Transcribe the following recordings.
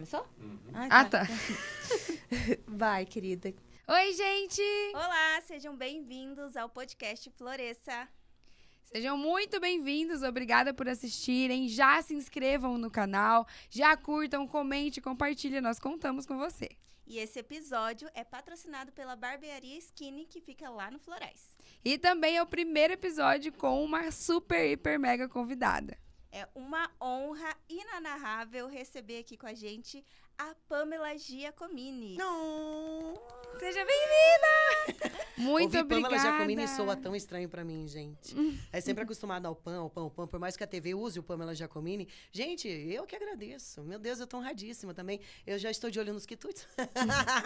começou? Ah, tá. Vai, querida. Oi, gente! Olá, sejam bem-vindos ao podcast Floresça. Sejam muito bem-vindos, obrigada por assistirem. Já se inscrevam no canal, já curtam, comente, compartilhem, nós contamos com você. E esse episódio é patrocinado pela Barbearia Skinny, que fica lá no Florais. E também é o primeiro episódio com uma super, hiper, mega convidada. É uma honra inenarrável receber aqui com a gente a Pamela Giacomini. Não! Seja bem-vinda! Muito Ouvir obrigada. Pamela Giacomini soa tão estranho pra mim, gente. É sempre acostumado ao pão. Por mais que a TV use o Pamela Giacomini. Gente, eu que agradeço. Meu Deus, eu tô honradíssima também. Eu já estou de olho nos quitutes.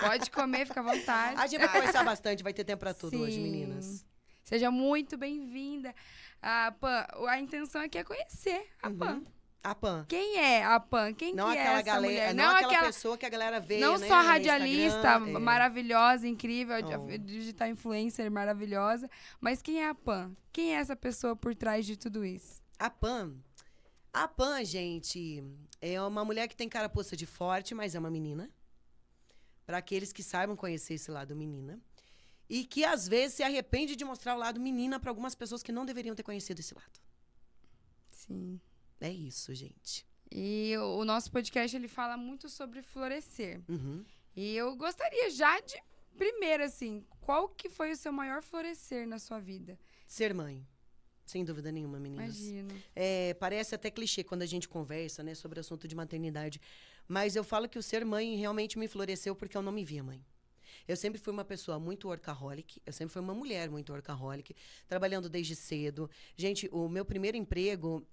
Pode comer, fica à vontade. A gente vai conversar bastante, vai ter tempo pra tudo hoje, Sim. meninas. Seja muito bem-vinda. A intenção aqui é conhecer a Pam. A Pam. Quem é a Pam? Quem Não que é aquela essa galera, mulher? não aquela pessoa que a galera vê, Não né, só no radialista Instagram, maravilhosa, incrível, Oh. digital influencer maravilhosa, mas quem é a Pam? Quem é essa pessoa por trás de tudo isso? A Pam, gente, é uma mulher que tem carapuça de forte, mas é uma menina. Para aqueles que saibam conhecer esse lado menina. E que, às vezes, se arrepende de mostrar o lado menina para algumas pessoas que não deveriam ter conhecido esse lado. Sim. É isso, gente. E o nosso podcast, ele fala muito sobre florescer. Uhum. E eu gostaria já de, primeiro, assim, qual que foi o seu maior florescer na sua vida? Ser mãe. Sem dúvida nenhuma, meninas. Imagino. Parece até clichê quando a gente conversa, né, sobre o assunto de maternidade. Mas eu falo que o ser mãe realmente me floresceu porque eu não me via mãe. Eu sempre fui uma pessoa muito workaholic, eu sempre fui uma mulher muito workaholic, trabalhando desde cedo. Gente, o meu primeiro emprego,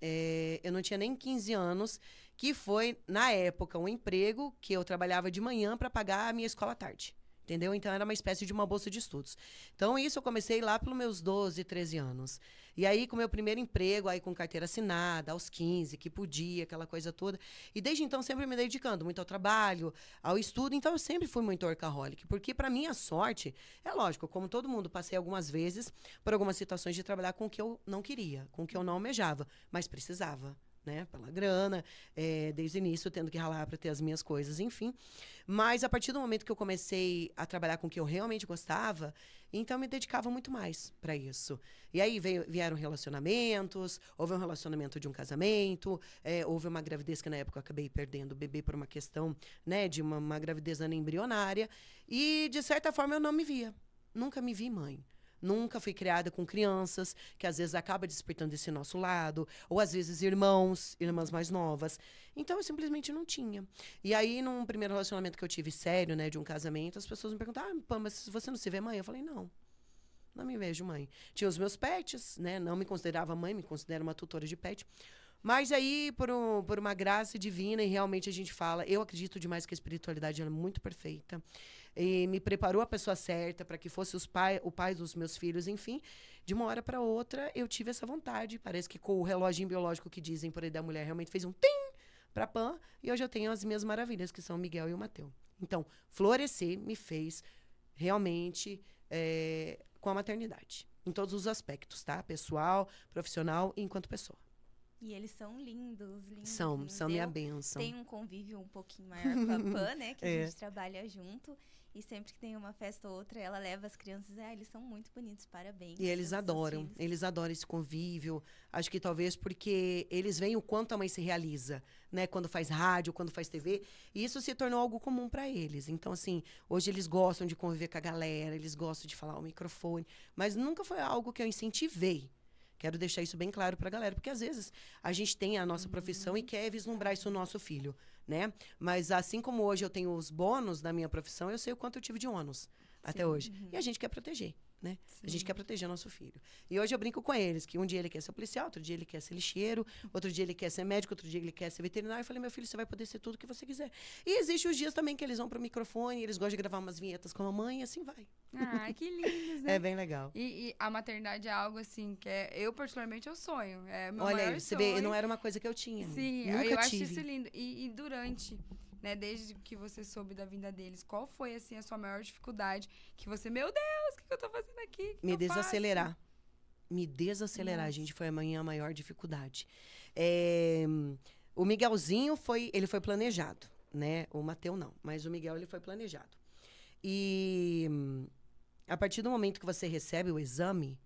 eu não tinha nem 15 anos, que foi, na época, um emprego que eu trabalhava de manhã para pagar a minha escola à tarde. Entendeu? Então, era uma espécie de uma bolsa de estudos. Então, isso eu comecei lá pelos meus 12, 13 anos. E aí, com o meu primeiro emprego, aí com carteira assinada, aos 15, que podia, aquela coisa toda. E desde então, sempre me dedicando muito ao trabalho, ao estudo. Então, eu sempre fui muito workaholic. Porque, para mim, a sorte, é lógico, como todo mundo, passei algumas vezes por algumas situações de trabalhar com o que eu não queria, com o que eu não almejava, mas precisava. Né, pela grana, desde o início tendo que ralar para ter as minhas coisas, enfim. Mas a partir do momento que eu comecei a trabalhar com o que eu realmente gostava, então eu me dedicava muito mais para isso. E aí vieram relacionamentos, houve um relacionamento de um casamento, houve uma gravidez que na época eu acabei perdendo o bebê por uma questão, né, de uma gravidez embrionária. E, de certa forma, eu não me via. Nunca me vi mãe. Nunca fui criada com crianças, que às vezes acaba despertando esse nosso lado, ou às vezes irmãs mais novas. Então, eu simplesmente não tinha. E aí, num primeiro relacionamento que eu tive sério, né, de um casamento, as pessoas me perguntaram, Pam, mas você não se vê mãe? Eu falei, não me vejo mãe. Tinha os meus pets, né, não me considerava mãe, me considero uma tutora de pet. Mas aí, por uma graça divina, e realmente a gente fala, eu acredito demais que a espiritualidade é muito perfeita. E me preparou a pessoa certa para que fosse o pai dos meus filhos, enfim. De uma hora para outra, eu tive essa vontade. Parece que com o reloginho biológico que dizem por aí da mulher, realmente fez um tim para Pam. E hoje eu tenho as minhas maravilhas, que são o Miguel e o Mateu. Então, florescer me fez realmente com a maternidade. Em todos os aspectos, tá? Pessoal, profissional e enquanto pessoa. E eles são lindos. São minha bênção. Tem um convívio um pouquinho maior com a Pam, né? Que a gente trabalha junto. E sempre que tem uma festa ou outra, ela leva as crianças. Eles são muito bonitos, parabéns. E eles adoram esse convívio. Acho que talvez porque eles veem o quanto a mãe se realiza, né? Quando faz rádio, quando faz TV. E isso se tornou algo comum para eles. Então, assim, hoje eles gostam de conviver com a galera, eles gostam de falar ao microfone. Mas nunca foi algo que eu incentivei. Quero deixar isso bem claro para a galera, porque às vezes a gente tem a nossa profissão e quer vislumbrar isso no nosso filho, né? Mas assim como hoje eu tenho os bônus da minha profissão, eu sei o quanto eu tive de ônus até hoje. E a gente quer proteger, né? A gente quer proteger nosso filho. E hoje eu brinco com eles, que um dia ele quer ser policial, outro dia ele quer ser lixeiro, outro dia ele quer ser médico, outro dia ele quer ser veterinário. Eu falei, meu filho, você vai poder ser tudo que você quiser. E existem os dias também que eles vão pro microfone, eles gostam de gravar umas vinhetas com a mãe, e assim vai. Ah, que lindos, né? É bem legal. E a maternidade é algo assim que eu particularmente eu sonho. É meu Olha maior aí, você sonho. vê, não era uma coisa que eu tinha. Sim, Nunca eu acho tive. isso lindo. E durante, né, desde que você soube da vinda deles, qual foi assim a sua maior dificuldade? Que você, meu Deus, o que eu tô fazendo aqui? Que Me eu desacelerar. faço? Me desacelerar, Nossa. gente, foi a minha maior dificuldade. O Miguelzinho ele foi planejado. né? O Mateu não, mas o Miguel, ele foi planejado. E a partir do momento que você recebe o exame,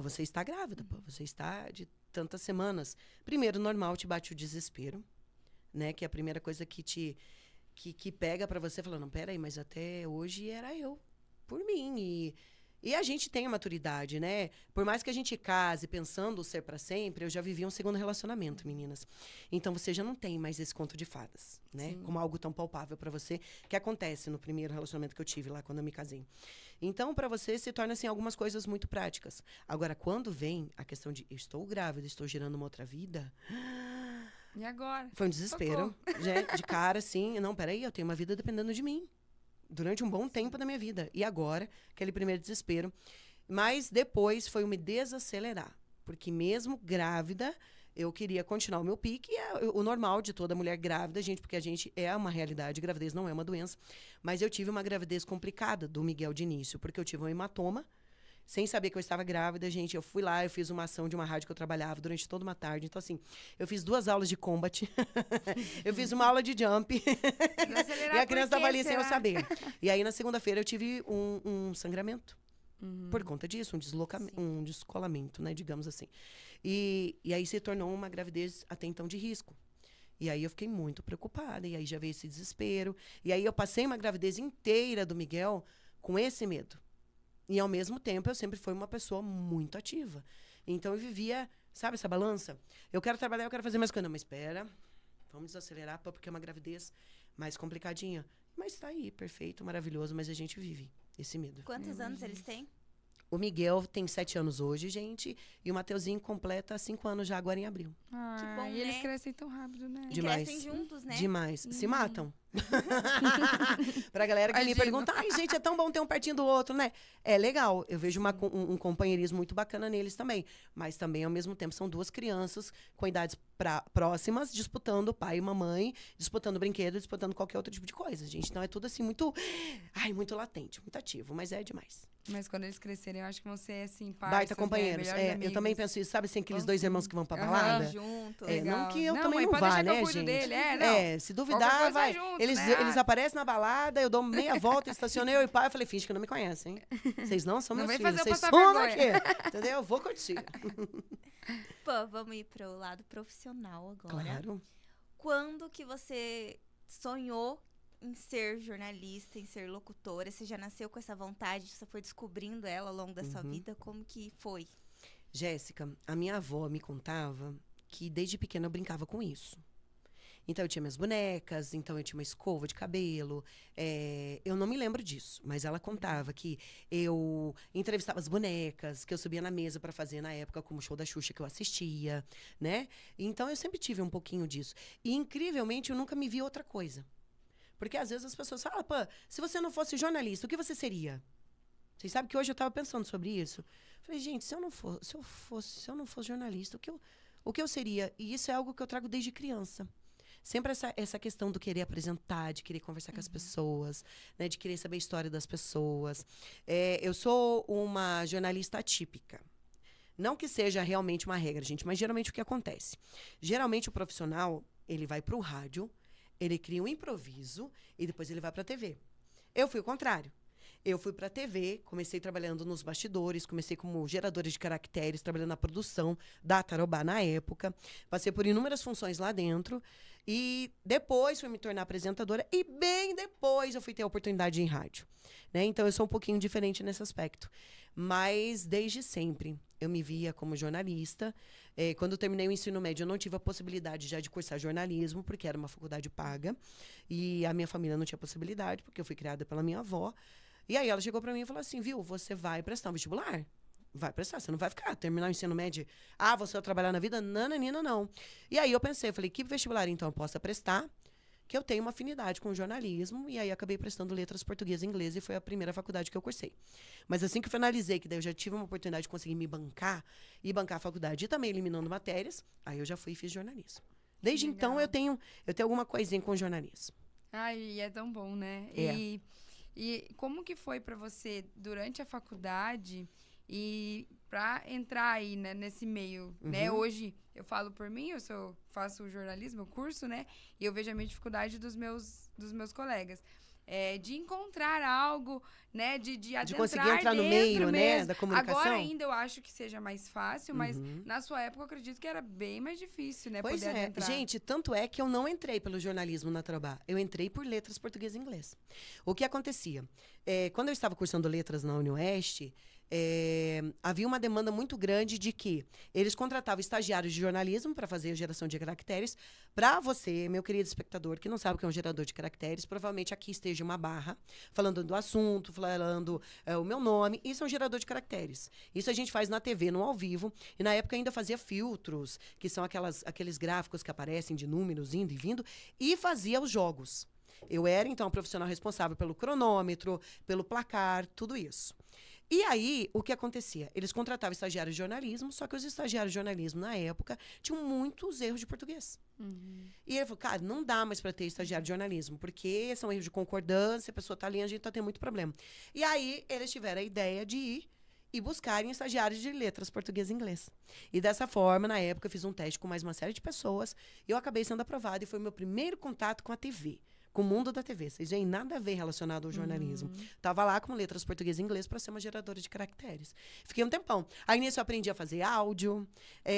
você está grávida, pô, você está de tantas semanas. Primeiro, normal, te bate o desespero, né? Que é a primeira coisa que pega pra você, falando, não, peraí, mas até hoje era eu, por mim. E a gente tem a maturidade, né? Por mais que a gente case pensando ser pra sempre, eu já vivi um segundo relacionamento, meninas. Então, você já não tem mais esse conto de fadas, né? Sim. Como algo tão palpável pra você, que acontece no primeiro relacionamento que eu tive lá, quando eu me casei. Então, pra você, se torna, assim, algumas coisas muito práticas. Agora, quando vem a questão de, eu estou grávida, estou gerando uma outra vida... E agora? Foi um desespero, de cara, assim, não, peraí, eu tenho uma vida dependendo de mim. Durante um bom tempo da minha vida. E agora, aquele primeiro desespero. Mas depois foi me desacelerar. Porque mesmo grávida, eu queria continuar o meu pique. E é o normal de toda mulher grávida, gente, porque a gente é uma realidade. Gravidez não é uma doença. Mas eu tive uma gravidez complicada do Miguel de início. Porque eu tive um hematoma. Sem saber que eu estava grávida, gente, eu fui lá, eu fiz uma ação de uma rádio que eu trabalhava durante toda uma tarde. Então, assim, eu fiz 2 aulas de combat. Eu fiz uma aula de jump. E a criança estava ali sem eu saber. E aí, na segunda-feira, eu tive um sangramento. Por conta disso, um descolamento, né, digamos assim. E aí se tornou uma gravidez até então de risco. E aí eu fiquei muito preocupada. E aí já veio esse desespero. E aí eu passei uma gravidez inteira do Miguel com esse medo. E, ao mesmo tempo, eu sempre fui uma pessoa muito ativa. Então, eu vivia, sabe, essa balança? Eu quero trabalhar, eu quero fazer mais coisas. Não, mas espera, vamos desacelerar, porque é uma gravidez mais complicadinha. Mas tá aí, perfeito, maravilhoso, mas a gente vive esse medo. Quantos anos eles têm? O Miguel tem 7 anos hoje, gente, e o Mateuzinho completa 5 anos já agora em abril. Que bom, e eles né? crescem tão rápido, né? E Demais. crescem juntos, né? Demais. Se matam. Pra galera que me Imagino. pergunta, ai, gente, é tão bom ter um pertinho do outro, né? É legal. Eu vejo um companheirismo muito bacana neles também. Mas também, ao mesmo tempo, são 2 crianças com idades próximas, disputando pai e mamãe, disputando brinquedo, disputando qualquer outro tipo de coisa, gente. Então é tudo assim, muito latente, muito ativo, mas é demais. Mas quando eles crescerem, eu acho que vão ser, assim, Baita parças, companheiros. né? Melhores Eu também amigos. penso isso. Sabe assim, aqueles Vão 2 sim. irmãos que vão pra Aham. balada? Junto. Não que eu Não, também mãe, não pode vá, deixar que eu né, cuido gente? dele. Não. Se Qualquer duvidar, coisa vai. junto, Eles né? aparecem na balada, eu dou meia volta, estacionei eu e pai, eu falei, finge que não me conhecem. Vocês não são Não meus vem filhos, fazer eu vocês passar somam aqui. vergonha. Entendeu? Eu vou curtir. Pô, vamos ir pro lado profissional agora. Claro. Quando que você sonhou em ser jornalista, em ser locutora? Você já nasceu com essa vontade? Você foi descobrindo ela ao longo da sua vida? Como que foi? Jéssica, a minha avó me contava que desde pequena eu brincava com isso. Então, eu tinha minhas bonecas, então eu tinha uma escova de cabelo. Eu não me lembro disso, mas ela contava que eu entrevistava as bonecas, que eu subia na mesa para fazer na época como o show da Xuxa que eu assistia, né? Então, eu sempre tive um pouquinho disso. E, incrivelmente, eu nunca me vi outra coisa. Porque, às vezes, as pessoas falam, pô, se você não fosse jornalista, o que você seria? Vocês sabem que hoje eu estava pensando sobre isso. Falei, gente, se eu não fosse jornalista, o que eu seria? E isso é algo que eu trago desde criança. Sempre essa questão do querer apresentar, de querer conversar com as pessoas, né, de querer saber a história das pessoas. Eu sou uma jornalista atípica. Não que seja realmente uma regra, gente, mas geralmente o que acontece? Geralmente o profissional, ele vai para o rádio, ele cria um improviso e depois ele vai para a TV. Eu fui o contrário. Eu fui para a TV, comecei trabalhando nos bastidores, comecei como geradora de caracteres, trabalhando na produção da Tarobá na época. Passei por inúmeras funções lá dentro. E depois fui me tornar apresentadora. E bem depois eu fui ter a oportunidade em rádio. Né? Então, eu sou um pouquinho diferente nesse aspecto. Mas, desde sempre, eu me via como jornalista. Quando eu terminei o ensino médio, eu não tive a possibilidade já de cursar jornalismo, porque era uma faculdade paga. E a minha família não tinha possibilidade, porque eu fui criada pela minha avó. E aí ela chegou pra mim e falou assim, viu, você vai prestar um vestibular? Vai prestar, você não vai terminar o ensino médio. Você vai trabalhar na vida? Nananina, não. E aí eu pensei, falei, que vestibular então eu possa prestar? Que eu tenho uma afinidade com jornalismo. E aí acabei prestando letras português e inglês e foi a primeira faculdade que eu cursei. Mas assim que eu finalizei, que daí eu já tive uma oportunidade de conseguir me bancar e bancar a faculdade e também eliminando matérias, aí eu já fui e fiz jornalismo. Desde Legal. então eu tenho alguma coisinha com jornalismo. Ai, é tão bom, né? É. E como que foi pra você, durante a faculdade, E pra entrar aí, né, nesse meio, né? Hoje, eu falo por mim, faço jornalismo, eu curso, né? E eu vejo a minha dificuldade dos meus colegas. De encontrar algo, né? De adentrar De conseguir entrar no dentro meio, né? mesmo. Da comunicação. Agora ainda eu acho que seja mais fácil, mas na sua época eu acredito que era bem mais difícil, né? Pois poder é, adentrar. gente, tanto é que eu não entrei pelo jornalismo na Tarobá. Eu entrei por letras português e inglês. O que acontecia? Quando eu estava cursando letras na UniOeste, havia uma demanda muito grande de que eles contratavam estagiários de jornalismo para fazer a geração de caracteres. Para você, meu querido espectador, que não sabe o que é um gerador de caracteres, provavelmente aqui esteja uma barra falando do assunto, falando o meu nome. Isso é um gerador de caracteres. Isso a gente faz na TV, no ao vivo. E na época ainda fazia filtros, que são aqueles gráficos que aparecem de números indo e vindo, e fazia os jogos. Eu era, então, a profissional responsável pelo cronômetro, pelo placar, tudo isso. E aí, o que acontecia? Eles contratavam estagiários de jornalismo, só que os estagiários de jornalismo, na época, tinham muitos erros de português. E ele falou, cara, não dá mais para ter estagiário de jornalismo, porque são erros de concordância, a pessoa tá ali, a gente tá tendo muito problema. E aí, eles tiveram a ideia de ir e buscarem estagiários de letras português e inglês. E dessa forma, na época, eu fiz um teste com mais uma série de pessoas, e eu acabei sendo aprovada, e foi o meu primeiro contato com a TV. Com o mundo da TV. Vocês veem nada a ver relacionado ao jornalismo. Tava lá com letras português e inglês para ser uma geradora de caracteres. Fiquei um tempão. Aí nisso eu aprendi a fazer áudio,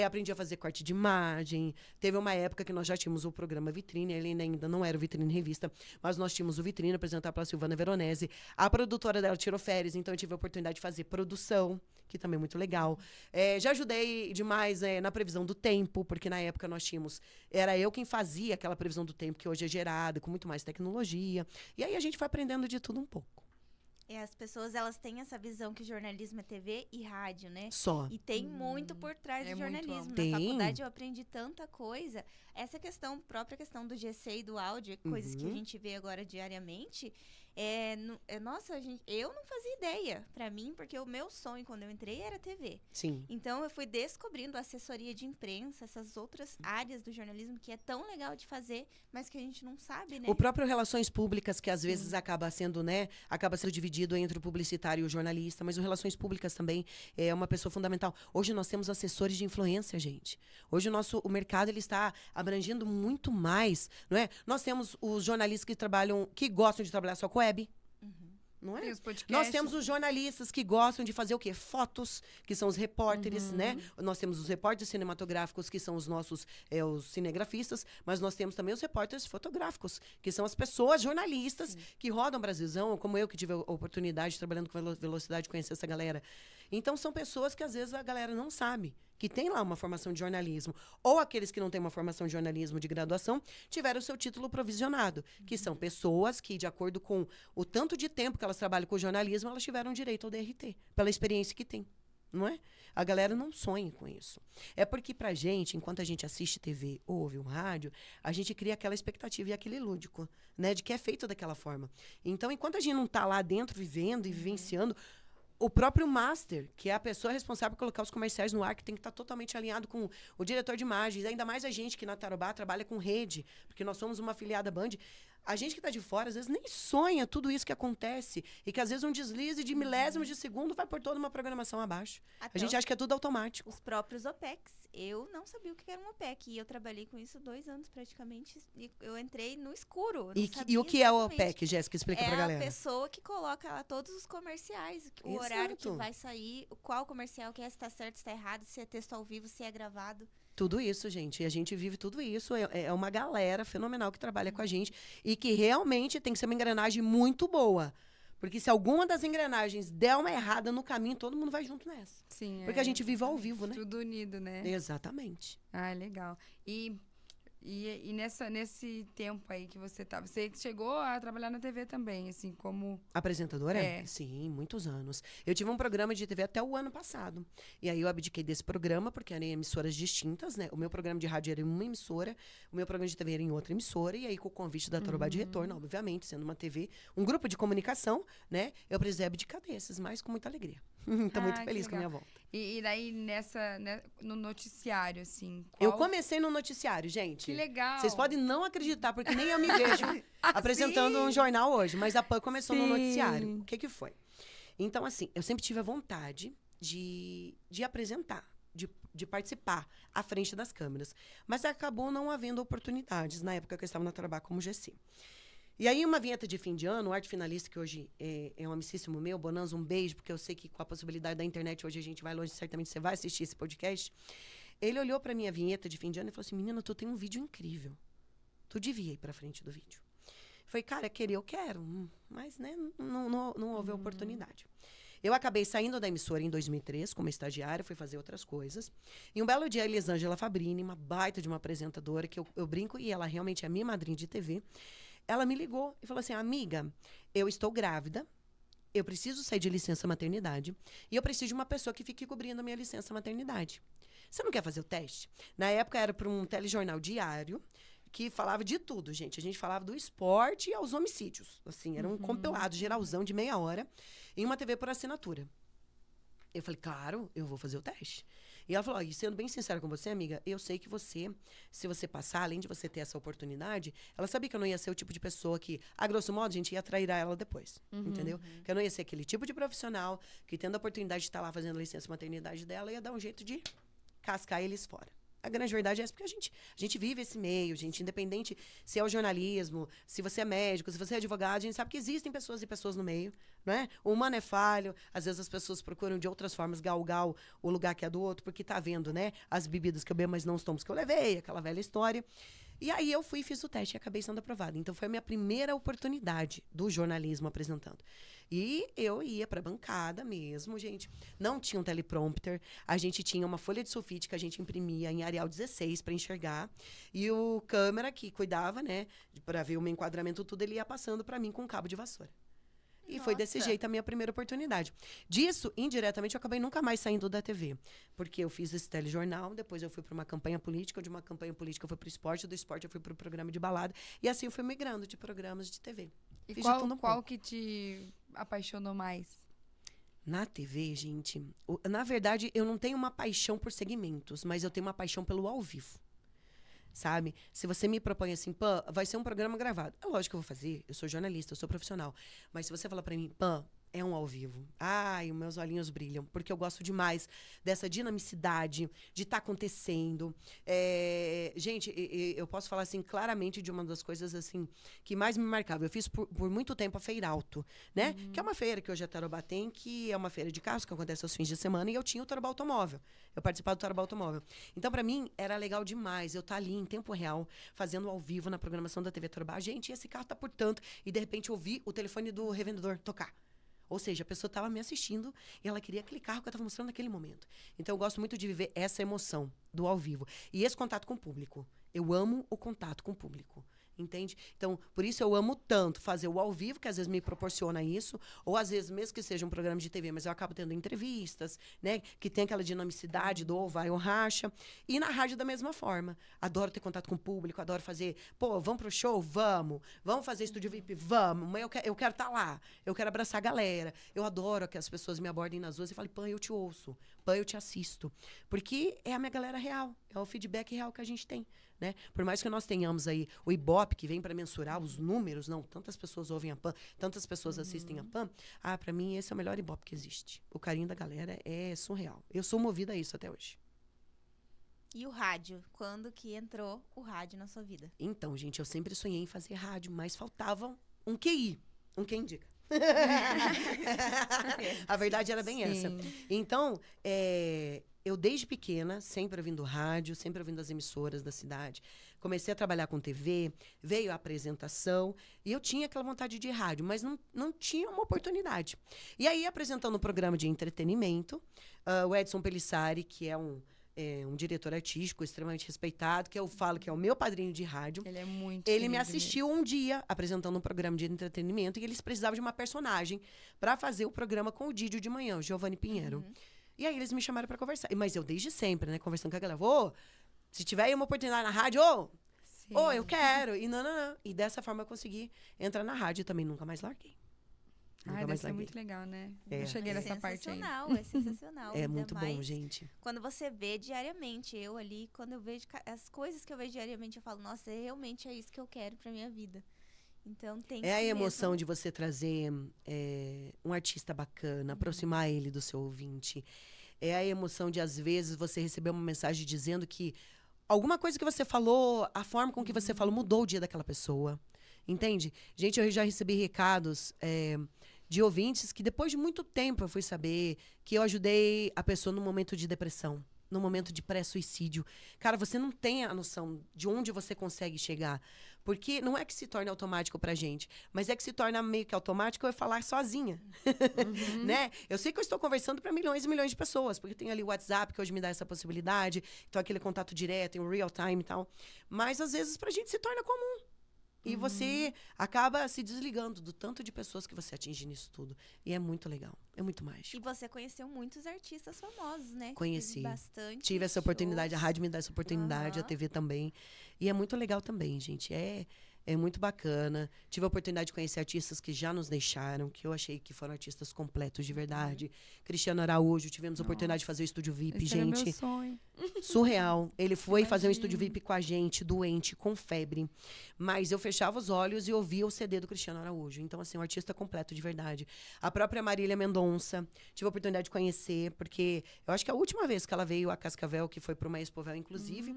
aprendi a fazer corte de imagem. Teve uma época que nós já tínhamos o programa Vitrine, ele ainda não era o Vitrine Revista, mas nós tínhamos o Vitrine apresentado pela Silvana Veronese. A produtora dela tirou férias, então eu tive a oportunidade de fazer produção, que também é muito legal. Já ajudei demais na previsão do tempo, porque na época nós tínhamos... Era eu quem fazia aquela previsão do tempo, que hoje é gerada, com muito mais tecnologia. E aí a gente foi aprendendo de tudo um pouco. As pessoas, elas têm essa visão que jornalismo é TV e rádio, né? Só. E tem muito por trás do muito jornalismo. amplo. Na Tem. faculdade eu aprendi tanta coisa. Essa própria questão do GC e do áudio, coisas que a gente vê agora diariamente, nossa, eu não fazia ideia pra mim, porque o meu sonho quando eu entrei era TV. Sim. Então eu fui descobrindo a assessoria de imprensa, essas outras áreas do jornalismo que é tão legal de fazer, mas que a gente não sabe, né? O próprio relações públicas, que às vezes acaba sendo dividido entre o publicitário e o jornalista, mas o relações públicas também é uma pessoa fundamental. Hoje nós temos assessores de influência, gente. Hoje o mercado ele está abrangendo muito mais, não é? Nós temos os jornalistas que gostam de trabalhar só com web. Não é? Tem os podcasts. Nós temos os jornalistas que gostam de fazer o quê? Fotos, que são os repórteres, né? Nós temos os repórteres cinematográficos, que são os nossos os cinegrafistas, mas nós temos também os repórteres fotográficos, que são as pessoas jornalistas que rodam o Brasilzão, como eu que tive a oportunidade, trabalhando com velocidade, de conhecer essa galera. Então, são pessoas que, às vezes, a galera não sabe que tem lá uma formação de jornalismo. Ou aqueles que não têm uma formação de jornalismo de graduação, tiveram o seu título provisionado, que são pessoas que, de acordo com o tanto de tempo que elas trabalham com o jornalismo, elas tiveram direito ao DRT, pela experiência que tem. Não é? A galera não sonha com isso. É porque, pra gente, enquanto a gente assiste TV ou ouve um rádio, a gente cria aquela expectativa e aquele lúdico, né? De que é feito daquela forma. Então, enquanto a gente não tá lá dentro, vivendo e vivenciando, o próprio master, que é a pessoa responsável por colocar os comerciais no ar, que tem que estar totalmente alinhado com o diretor de imagens, ainda mais a gente que na Tarobá trabalha com rede, porque nós somos uma afiliada Band. A gente que está de fora, às vezes, nem sonha tudo isso que acontece. E que, às vezes, um deslize de milésimos de segundo vai por toda uma programação abaixo. Até A gente acha que é tudo automático. os próprios OPECs. Eu não sabia o que era um OPEC. E eu trabalhei com isso 2 anos, praticamente. E eu entrei no escuro. E o que é o exatamente. OPEC, Jéssica? Explica pra É galera. a pessoa que coloca lá todos os comerciais, o horário que Exato. vai sair, qual comercial que é, se está certo, se está errado, se é texto ao vivo, se é gravado. Tudo isso, gente. E a gente vive tudo isso. É uma galera fenomenal que trabalha com a gente e que realmente tem que ser uma engrenagem muito boa. Porque se alguma das engrenagens der uma errada no caminho, todo mundo vai junto nessa. Sim, Porque a gente vive ao vivo, né? Tudo unido, né? Exatamente. Ah, legal. E nesse tempo aí que você chegou a trabalhar na TV também, assim, como... Apresentadora? É. Sim, muitos anos. Eu tive um programa de TV até o ano passado. E aí eu abdiquei desse programa, porque eram emissoras distintas, né? O meu programa de rádio era em uma emissora, o meu programa de TV era em outra emissora, e aí com o convite da Tarobá de Retorno, obviamente, sendo uma TV, um grupo de comunicação, né? Eu precisei abdicar desses, mas com muita alegria. Tô muito que feliz com a minha legal. volta. E daí no noticiário, assim, Eu qual... comecei no noticiário, gente. Que legal. Vocês podem não acreditar, porque nem eu me vejo apresentando um jornal hoje. Mas a PAN começou no Sim. noticiário. O que foi? Então, assim, eu sempre tive a vontade de apresentar, de participar à frente das câmeras. Mas acabou não havendo oportunidades na época que eu estava no trabalho como GC. E aí, uma vinheta de fim de ano, o Arte Finalista, que hoje é um amicíssimo meu, Bonanza, um beijo, porque eu sei que com a possibilidade da internet hoje a gente vai longe, certamente você vai assistir esse podcast. Ele olhou para minha vinheta de fim de ano e falou assim, menina, tu tem um vídeo incrível. Tu devia ir para frente do vídeo. Eu falei, cara, querer eu quero, mas né, não houve oportunidade. Eu acabei saindo da emissora em 2003, como estagiária, fui fazer outras coisas. E um belo dia, a Elisângela Fabrini, uma baita de uma apresentadora, que eu brinco, e ela realmente é a minha madrinha de TV, ela me ligou e falou assim, amiga, eu estou grávida, eu preciso sair de licença maternidade, e eu preciso de uma pessoa que fique cobrindo a minha licença maternidade. Você não quer fazer o teste? Na época, era para um telejornal diário, que falava de tudo, gente. A gente falava do esporte aos homicídios. Assim, era um compilado geralzão de meia hora em uma TV por assinatura. Eu falei, claro, eu vou fazer o teste. E ela falou, e sendo bem sincera com você, amiga, eu sei que você, se você passar, além de você ter essa oportunidade, ela sabia que eu não ia ser o tipo de pessoa que, a grosso modo, a gente ia trair ela depois, entendeu? Que eu não ia ser aquele tipo de profissional que, tendo a oportunidade de estar lá fazendo a licença maternidade dela, ia dar um jeito de cascar eles fora. A grande verdade é essa, porque a gente vive esse meio, gente, independente se é o jornalismo, se você é médico, se você é advogado, a gente sabe que existem pessoas e pessoas no meio, não é? O humano é falho, às vezes as pessoas procuram de outras formas galgar o lugar que é do outro, porque tá vendo, né? As bebidas que eu bebo, mas não os tomos que eu levei, aquela velha história. E aí eu fui e fiz o teste e acabei sendo aprovada. Então foi a minha primeira oportunidade do jornalismo apresentando. E eu ia pra bancada mesmo, gente. Não tinha um teleprompter. A gente tinha uma folha de sulfite que a gente imprimia em Arial 16 para enxergar. E o câmera que cuidava, né, para ver o meu enquadramento tudo, ele ia passando para mim com um cabo de vassoura. E foi desse jeito a minha primeira oportunidade. Disso, indiretamente, eu acabei nunca mais saindo da TV. Porque eu fiz esse telejornal, depois eu fui para uma campanha política, de uma campanha política eu fui para o esporte, do esporte eu fui para o programa de balada. E assim eu fui migrando de programas de TV. E Fiz de tudo um qual pouco. que te apaixonou mais? Na TV, gente, na verdade, eu não tenho uma paixão por segmentos, mas eu tenho uma paixão pelo ao vivo. Sabe? Se você me propõe assim, Pã, vai ser um programa gravado. É lógico que eu vou fazer, eu sou jornalista, eu sou profissional. Mas se você falar pra mim, Pã, é um ao vivo. Ai, os meus olhinhos brilham, porque eu gosto demais dessa dinamicidade, de estar acontecendo. Gente, eu posso falar assim claramente de uma das coisas assim que mais me marcava. Eu fiz por muito tempo a Feirauto, né? Que é uma feira que hoje é Tarobá tem, que é uma feira de carros que acontece aos fins de semana, e eu tinha o Tarobá Automóvel. Eu participava do Tarobá Automóvel. Então, pra mim, era legal demais eu estar ali em tempo real, fazendo ao vivo na programação da TV Tarobá. Gente, esse carro tá por tanto. E, de repente, eu ouvi o telefone do revendedor tocar. Ou seja, a pessoa estava me assistindo e ela queria aquele carro que eu estava mostrando naquele momento. Então, eu gosto muito de viver essa emoção do ao vivo. E esse contato com o público. Eu amo o contato com o público. Entende? Então, por isso eu amo tanto fazer o ao vivo, que às vezes me proporciona isso, ou às vezes, mesmo que seja um programa de TV, mas eu acabo tendo entrevistas, né? Que tem aquela dinamicidade do ou vai ou racha. E na rádio da mesma forma. Adoro ter contato com o público, adoro fazer, pô, vamos pro show? Vamos. Vamos fazer estúdio VIP? Vamos. Mas eu quero estar lá. Eu quero abraçar a galera. Eu adoro que as pessoas me abordem nas ruas e falem, Pã, eu te ouço. Pã, eu te assisto. Porque é a minha galera real. É o feedback real que a gente tem. Né? Por mais que nós tenhamos aí o Ibope, que vem para mensurar os números, não, tantas pessoas ouvem a PAN, tantas pessoas assistem a PAN, para mim esse é o melhor Ibope que existe. O carinho da galera é surreal. Eu sou movida a isso até hoje. E o rádio? Quando que entrou o rádio na sua vida? Então, gente, eu sempre sonhei em fazer rádio, mas faltava um QI, um quem indica. A verdade era bem essa. Então, eu desde pequena, sempre ouvindo rádio, sempre ouvindo as emissoras da cidade. Comecei a trabalhar com TV, veio a apresentação, e eu tinha aquela vontade de rádio, mas não tinha uma oportunidade. E aí, apresentando um programa de entretenimento, o Edson Pelissari, que é um diretor artístico extremamente respeitado, que eu falo que é o meu padrinho de rádio. Ele é muito Ele me querido assistiu mesmo. um dia apresentando um programa de entretenimento e eles precisavam de uma personagem para fazer o programa com o Didio de manhã, o Giovanni Pinheiro. E aí eles me chamaram para conversar. Mas eu desde sempre, né, conversando com a galera, se tiver aí uma oportunidade na rádio, Sim. eu quero. E não. E dessa forma eu consegui entrar na rádio e também nunca mais larguei. Ai, deve ser muito legal, né? Eu cheguei nessa parte aí. É sensacional. É ainda muito bom, mais gente. Quando você vê diariamente, eu ali, quando eu vejo as coisas que eu vejo diariamente, eu falo, nossa, realmente é isso que eu quero pra minha vida. Então tem É a que emoção mesmo. de você trazer um artista bacana, aproximar ele do seu ouvinte. É a emoção de, às vezes, você receber uma mensagem dizendo que alguma coisa que você falou, a forma com que você falou, mudou o dia daquela pessoa. Entende? Gente, eu já recebi recados de ouvintes que depois de muito tempo eu fui saber que eu ajudei a pessoa num momento de depressão, num momento de pré-suicídio. Cara, você não tem a noção de onde você consegue chegar. Porque não é que se torne automático pra gente, mas é que se torna meio que automático eu falar sozinha. Né? Eu sei que eu estou conversando para milhões e milhões de pessoas, porque tem ali o WhatsApp que hoje me dá essa possibilidade, então aquele contato direto, em real time e tal. Mas às vezes pra gente se torna comum. E você acaba se desligando do tanto de pessoas que você atinge nisso tudo. E é muito legal. É muito E mágico. você conheceu muitos artistas famosos, né? Conheci. Teve bastante Tive essa oportunidade, a shows. rádio me dá essa oportunidade, a Aham. TV também. E é muito legal também, gente. É muito bacana. Tive a oportunidade de conhecer artistas que já nos deixaram, que eu achei que foram artistas completos de verdade. Cristiano Araújo, tivemos a oportunidade de fazer o estúdio VIP, Esse era gente. meu sonho. Surreal. Ele foi fazer um Imagino. estúdio VIP com a gente, doente, com febre. Mas eu fechava os olhos e ouvia o CD do Cristiano Araújo. Então, assim, um artista completo de verdade. A própria Marília Mendonça, tive a oportunidade de conhecer, porque eu acho que a última vez que ela veio a Cascavel, que foi para uma Expovel, inclusive,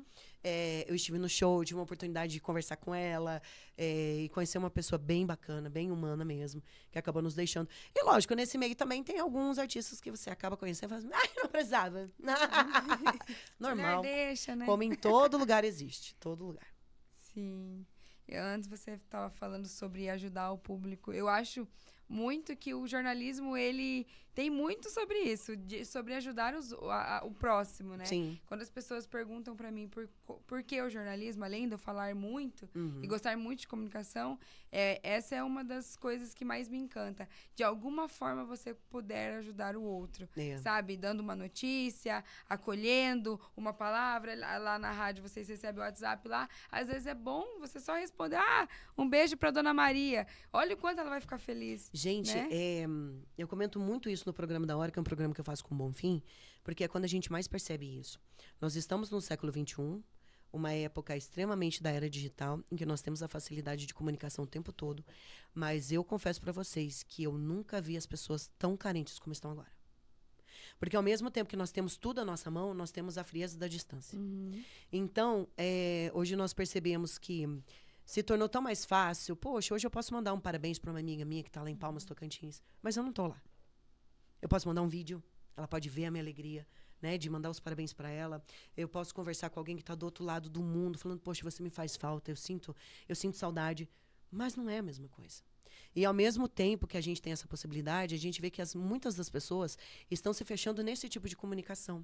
eu estive no show, tive uma oportunidade de conversar com ela e conhecer uma pessoa bem bacana, bem humana mesmo, que acabou nos deixando. E, lógico, nesse meio também tem alguns artistas que você acaba conhecendo e fala assim, não precisava. Normal. Deixa, né? Como em todo lugar existe. Todo lugar. Sim. Antes você estava falando sobre ajudar o público. Eu acho muito que o jornalismo, ele tem muito sobre isso, sobre ajudar o próximo, né? Sim. Quando as pessoas perguntam pra mim por que o jornalismo, além de eu falar muito Uhum. e gostar muito de comunicação, essa é uma das coisas que mais me encanta. De alguma forma você puder ajudar o outro, É. sabe? Dando uma notícia, acolhendo uma palavra. Lá na rádio vocês recebem o WhatsApp lá. Às vezes é bom você só responder, um beijo pra Dona Maria. Olha o quanto ela vai ficar feliz. Gente, Né? eu comento muito isso no programa da Hora, que é um programa que eu faço com o Bonfim, porque é quando a gente mais percebe isso. Nós estamos no século XXI, uma época extremamente da era digital, em que nós temos a facilidade de comunicação o tempo todo, mas eu confesso para vocês que eu nunca vi as pessoas tão carentes como estão agora. Porque ao mesmo tempo que nós temos tudo à nossa mão, nós temos a frieza da distância. Então, hoje nós percebemos que se tornou tão mais fácil. Poxa, hoje eu posso mandar um parabéns para uma amiga minha que está lá em Palmas, Tocantins, mas eu não estou lá. Eu posso mandar um vídeo, ela pode ver a minha alegria, né, de mandar os parabéns para ela. Eu posso conversar com alguém que está do outro lado do mundo, falando, poxa, você me faz falta, eu sinto saudade. Mas não é a mesma coisa. E ao mesmo tempo que a gente tem essa possibilidade, a gente vê que muitas das pessoas estão se fechando nesse tipo de comunicação.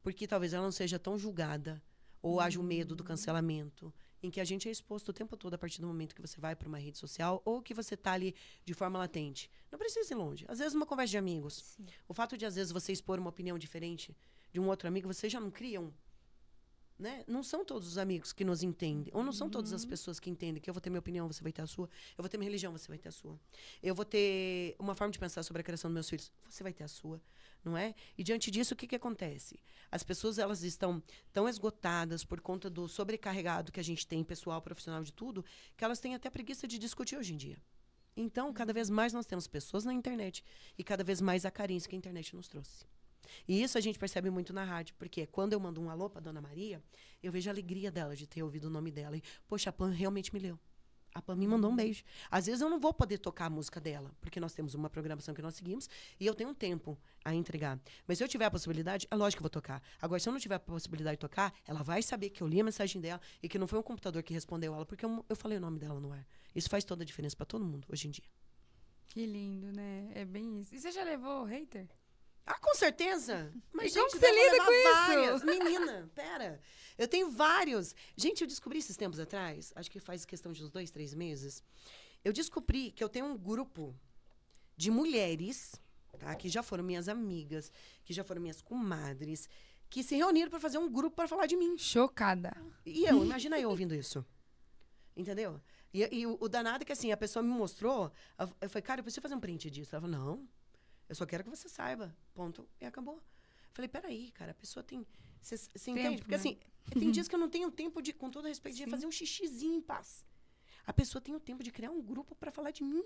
Porque talvez ela não seja tão julgada, ou haja o medo do cancelamento, em que a gente é exposto o tempo todo a partir do momento que você vai para uma rede social ou que você está ali de forma latente. Não precisa ir longe. Às vezes, uma conversa de amigos. Sim. O fato de, às vezes, você expor uma opinião diferente de um outro amigo, você já não cria né? Não são todos os amigos que nos entendem. Ou não são todas as pessoas que entendem que eu vou ter minha opinião, você vai ter a sua. Eu vou ter minha religião, você vai ter a sua. Eu vou ter uma forma de pensar sobre a criação dos meus filhos, você vai ter a sua. Não é? E diante disso, o que acontece? As pessoas, elas estão tão esgotadas por conta do sobrecarregado que a gente tem, pessoal, profissional, de tudo, que elas têm até preguiça de discutir hoje em dia. Então, cada vez mais nós temos pessoas na internet e cada vez mais a carência que a internet nos trouxe. E isso a gente percebe muito na rádio, porque quando eu mando um alô para Dona Maria, eu vejo a alegria dela de ter ouvido o nome dela. E, poxa, a Pan realmente me leu. A Pan me mandou um beijo. Às vezes eu não vou poder tocar a música dela, porque nós temos uma programação que nós seguimos e eu tenho um tempo a entregar. Mas se eu tiver a possibilidade, é lógico que eu vou tocar. Agora, se eu não tiver a possibilidade de tocar, ela vai saber que eu li a mensagem dela e que não foi um computador que respondeu ela, porque eu falei o nome dela no ar. Isso faz toda a diferença para todo mundo hoje em dia. Que lindo, né? É bem isso. E você já levou hater? Ah, com certeza. Mas, E como gente, que você dá pra lida levar com isso? várias. Menina, pera. Eu tenho vários. Gente, eu descobri esses tempos atrás, acho que faz questão de uns 2, 3 meses, eu descobri que eu tenho um grupo de mulheres, tá, que já foram minhas amigas, que já foram minhas comadres, que se reuniram para fazer um grupo para falar de mim. Chocada. E imagina eu ouvindo isso. Entendeu? E o danado é que, assim, a pessoa me mostrou, eu falei, cara, eu preciso fazer um print disso. Ela falou, não, eu só quero que você saiba. Ponto. E acabou. Eu falei, peraí, cara, a pessoa tem... Você entende? Porque, né? assim, tem dias que eu não tenho tempo de, com todo respeito, de Sim. fazer um xixizinho em paz. A pessoa tem o tempo de criar um grupo pra falar de mim.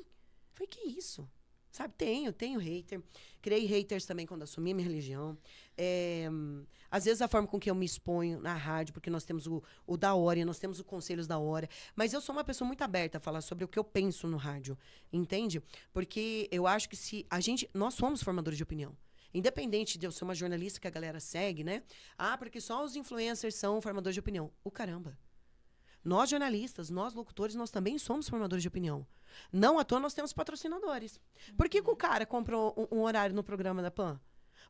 Falei, que isso? Sabe, tenho hater. Criei haters também quando assumi a minha religião. Às vezes a forma com que eu me exponho na rádio, porque nós temos o da hora, nós temos os conselhos da hora. Mas eu sou uma pessoa muito aberta a falar sobre o que eu penso no rádio, entende? Porque eu acho que nós somos formadores de opinião. Independente de eu ser uma jornalista que a galera segue, né? Porque só os influencers são formadores de opinião. Caramba. Nós jornalistas, nós locutores, nós também somos formadores de opinião. Não à toa nós temos patrocinadores. Por que o cara comprou um horário no programa da PAN?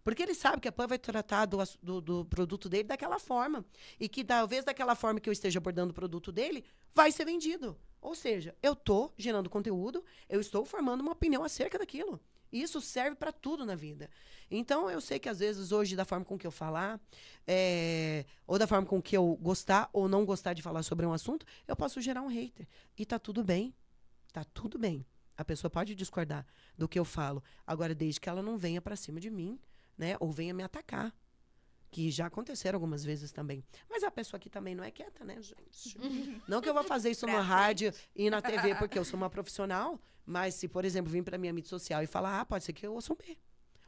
Porque ele sabe que a PAN vai tratar do produto dele daquela forma. E que talvez daquela forma que eu esteja abordando o produto dele, vai ser vendido. Ou seja, eu estou gerando conteúdo, eu estou formando uma opinião acerca daquilo. E isso serve para tudo na vida. Então, eu sei que às vezes hoje, da forma com que eu falar, ou da forma com que eu gostar ou não gostar de falar sobre um assunto, eu posso gerar um hater. E tá tudo bem. Tá tudo bem. A pessoa pode discordar do que eu falo. Agora, desde que ela não venha para cima de mim, né? Ou venha me atacar. Que já aconteceram algumas vezes também. Mas a pessoa aqui também não é quieta, né, gente? Não que eu vou fazer isso na rádio e na TV porque eu sou uma profissional, mas se, por exemplo, vir para minha mídia social e falar, pode ser que eu ouça um B.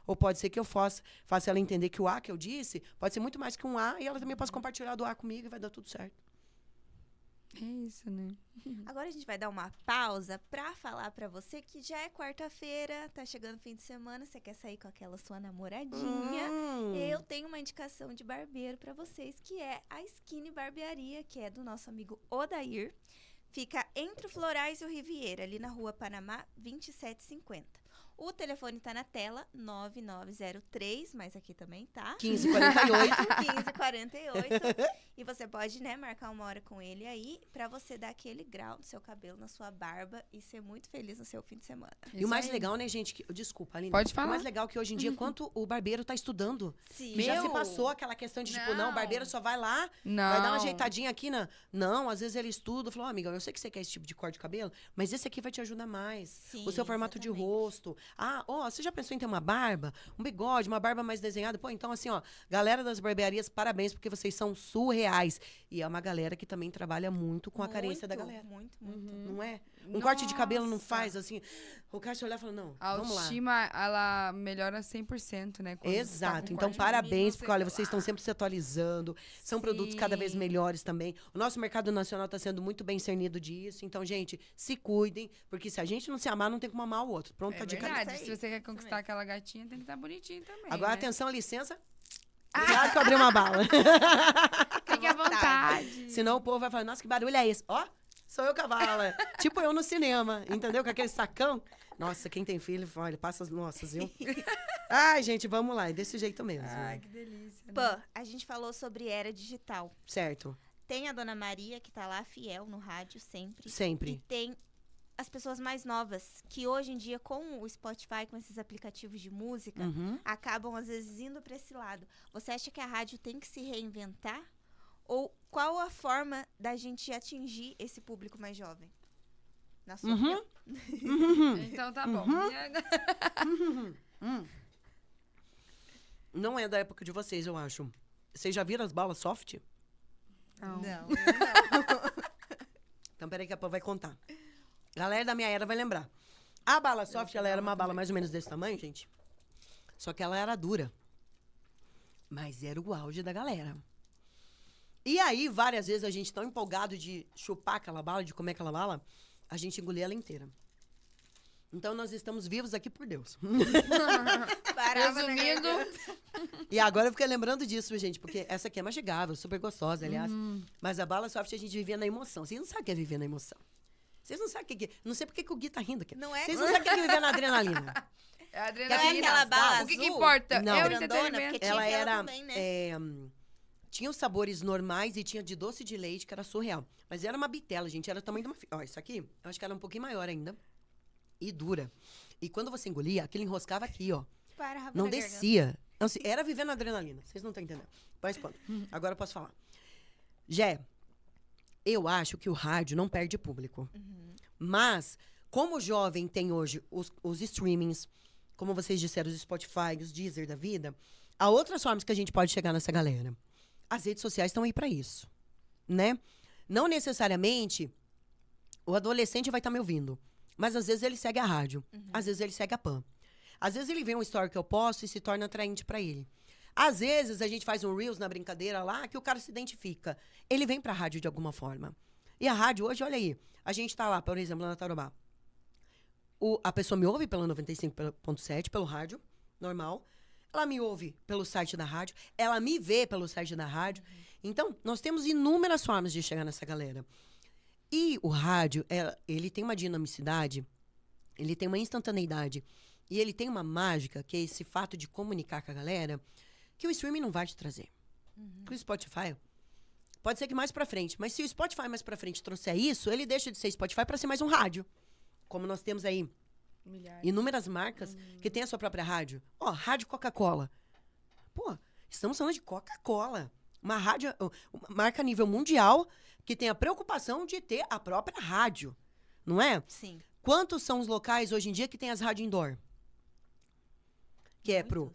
Ou pode ser que eu faça ela entender que o A que eu disse pode ser muito mais que um A e ela também pode compartilhar do A comigo e vai dar tudo certo. É isso, né? Agora a gente vai dar uma pausa pra falar pra você que já é quarta-feira, tá chegando o fim de semana, você quer sair com aquela sua namoradinha. Eu tenho uma indicação de barbeiro pra vocês, que é a Skinny Barbearia, que é do nosso amigo Odair. Fica entre o Florais e o Riviera, ali na Rua Panamá, 2750. O telefone tá na tela, 9903, mas aqui também tá. 1548. 1548. E você pode, né, marcar uma hora com ele aí pra você dar aquele grau no seu cabelo, na sua barba e ser muito feliz no seu fim de semana. E o mais legal, né, gente? Desculpa, Aline. Pode falar. O mais legal é que hoje em dia, quanto o barbeiro tá estudando. Sim. Que já se passou aquela questão de, tipo, não, o barbeiro só vai lá, Não. vai dar uma ajeitadinha aqui na... Não, às vezes ele estuda, falou, amiga, eu sei que você quer esse tipo de corte de cabelo, mas esse aqui vai te ajudar mais. Sim, o seu formato de exatamente. rosto. Você já pensou em ter uma barba? Um bigode, uma barba mais desenhada? Pô, então assim, galera das barbearias, parabéns, porque vocês são surreais. E é uma galera que também trabalha muito com a carência da galera. Muito. Não é? Um corte de cabelo não faz, assim... O cara se olhar e fala, não, A vamos lá. autoestima, ela melhora 100%, né? quando você tá Exato. com Então, corte. parabéns, Você porque, olha, tá vocês estão lá. sempre se atualizando. São produtos cada vez Sim. melhores também. O nosso mercado nacional está sendo muito bem cernido disso. Então, gente, se cuidem, porque se a gente não se amar, não tem como amar o outro. Pronto, É tá de verdade. isso aí. Se você quer conquistar aquela gatinha, tem que estar bonitinho também. Agora, né? atenção, licença. Cuidado que eu abri uma bala. Fique à vontade. Senão o povo vai falar, nossa, que barulho é esse? Ó, sou eu cavala. Tipo eu no cinema, entendeu? Com aquele sacão. Nossa, quem tem filho, olha, passa as nossas, viu? Ai, gente, vamos lá. É desse jeito mesmo. Ai, que delícia. né? Pã, a gente falou sobre era digital. Certo. Tem a Dona Maria, que tá lá fiel no rádio sempre. E Sempre. tem as pessoas mais novas, que hoje em dia, com o Spotify, com esses aplicativos de música, Uhum. acabam, às vezes, indo para esse lado. Você acha que a rádio tem que se reinventar? Ou qual a forma da gente atingir esse público mais jovem? Na sua opinião? Então tá bom. Não é da época de vocês, eu acho. Vocês já viram as balas soft? Não. Então, peraí que a Pô vai contar. Galera da minha era vai lembrar. A bala soft, ela era uma bala mais ou menos desse tamanho, gente. Só que ela era dura. Mas era o auge da galera. E aí, várias vezes, a gente tão empolgado de chupar aquela bala, de comer aquela bala, a gente engolia ela inteira. Então, nós estamos vivos aqui por Deus. Parava na Resumindo, garganta. E agora eu fiquei lembrando disso, gente, porque essa aqui é mastigável, super gostosa, aliás. Mas a bala soft a gente vivia na emoção. Vocês não sabem o que é viver na emoção. Vocês não sabem o que é. Não sei por que o Gui tá rindo aqui. Não é? Vocês não sabem o que é viver na adrenalina. é a Não adrenalina. é aquela bala O que azul? importa? Não. É o Grandona, entretenimento. porque tinha Ela aquela era. também, né? Tinha os sabores normais e tinha de doce de leite, que era surreal. Mas era uma bitela, gente. Era o tamanho de uma. Ó, isso aqui, eu acho que era um pouquinho maior ainda. E dura. E quando você engolia, aquilo enroscava aqui, ó. Parava Não na garganta. descia. Não, assim, era viver na adrenalina. Vocês não estão entendendo. Mas pronto. Agora eu posso falar. Jé, eu acho que o rádio não perde público. Mas, como o jovem tem hoje os streamings, como vocês disseram, os Spotify, os Deezer da vida, há outras formas que a gente pode chegar nessa galera. As redes sociais estão aí para isso, né? Não necessariamente O adolescente vai estar me ouvindo. Mas às vezes ele segue a rádio. Às vezes ele segue a PAN. Às vezes ele vê um story que eu posto e se torna atraente pra ele. Às vezes a gente faz um Reels na brincadeira lá que o cara se identifica. Ele vem pra rádio de alguma forma. E a rádio hoje, olha aí. A gente tá lá, por exemplo, na Tarobá. A pessoa me ouve pela 95.7, pelo rádio, normal. Ela me ouve pelo site da rádio. Ela me vê pelo site da rádio. Então, nós temos inúmeras formas de chegar nessa galera. E o rádio, ele tem uma dinamicidade, ele tem uma instantaneidade, e ele tem uma mágica, que é esse fato de comunicar com a galera, que o streaming não vai te trazer. Que o Spotify, pode ser que mais pra frente, mas se o Spotify mais pra frente trouxer isso, ele deixa de ser Spotify pra ser mais um rádio. Como nós temos aí inúmeras marcas que têm a sua própria rádio. Ó, Rádio Coca-Cola. Pô, estamos falando de Coca-Cola. Uma rádio, uma marca a nível mundial que tem a preocupação de ter a própria rádio, não é? Sim. Quantos são os locais hoje em dia que tem as rádios indoor? Que é pro...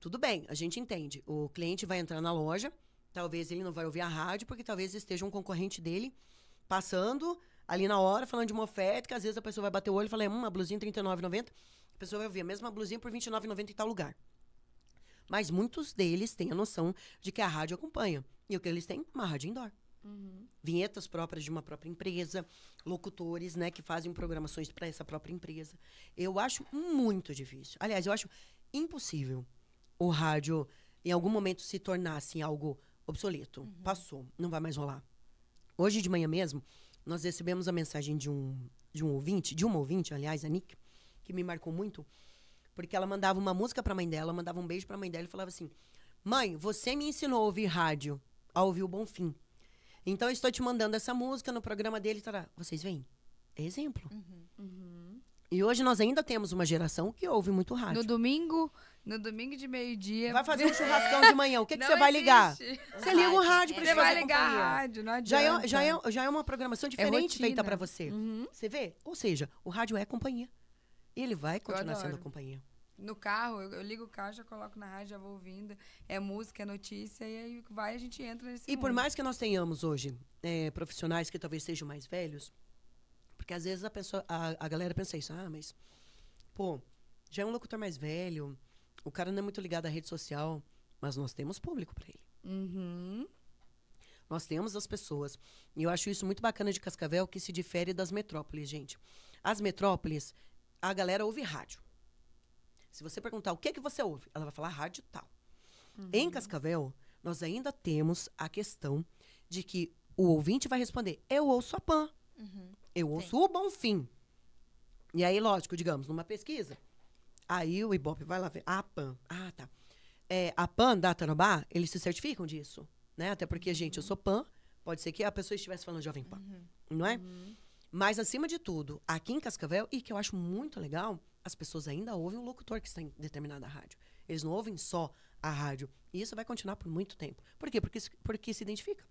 Tudo bem, a gente entende. O cliente vai entrar na loja, talvez ele não vai ouvir a rádio, porque talvez esteja um concorrente dele passando ali na hora, falando de uma oferta, que às vezes a pessoa vai bater o olho e falar, uma blusinha R$39,90, a pessoa vai ouvir a mesma blusinha por R$29,90 em tal lugar. Mas muitos deles têm a noção de que a rádio acompanha. E o que eles têm? Uma rádio indoor. Vinhetas próprias de uma própria empresa, locutores, né, que fazem programações para essa própria empresa. Eu acho muito difícil. Aliás, eu acho impossível o rádio, em algum momento, se tornar assim, algo obsoleto. Passou, não vai mais rolar. Hoje de manhã mesmo, nós recebemos a mensagem de uma ouvinte, aliás, a Nick, que me marcou muito, porque ela mandava uma música pra mãe dela, mandava um beijo pra mãe dela e falava assim, mãe, você me ensinou a ouvir rádio, a ouvir o Bonfim. Então, eu estou te mandando essa música no programa dele. Tará. Vocês veem? É exemplo. E hoje nós ainda temos uma geração que ouve muito rádio. No domingo de meio-dia... Vai fazer um churrascão de manhã. O que você vai ligar? Você liga o rádio pra Você te vai fazer ligar a companhia. rádio, não adianta. Já é uma programação diferente rotina. feita pra você. Você vê? Ou seja, o rádio é companhia. E ele vai continuar sendo adoro. companhia. No carro, eu ligo o carro, já coloco na rádio, já vou ouvindo. É música, é notícia, e aí a gente entra nesse E por mundo. mais que nós tenhamos hoje profissionais que talvez sejam mais velhos, porque às vezes a galera pensa isso, mas, pô, já é um locutor mais velho, o cara não é muito ligado à rede social, mas nós temos público para ele. Nós temos as pessoas. E eu acho isso muito bacana de Cascavel, que se difere das metrópoles, gente. As metrópoles, a galera ouve rádio. Se você perguntar o que você ouve, ela vai falar rádio tal. Em Cascavel, nós ainda temos a questão de que o ouvinte vai responder, eu ouço a PAN, eu ouço o Bonfim. E aí, lógico, digamos, numa pesquisa, aí o Ibope vai lá ver, a PAN, tá. A PAN da Tarobá, eles se certificam disso, né? Até porque, gente, eu sou PAN, pode ser que a pessoa estivesse falando Jovem Pan, não é? Mas, acima de tudo, aqui em Cascavel, e que eu acho muito legal, as pessoas ainda ouvem um locutor que está em determinada rádio. Eles não ouvem só a rádio. E isso vai continuar por muito tempo. Por quê? Porque se identifica.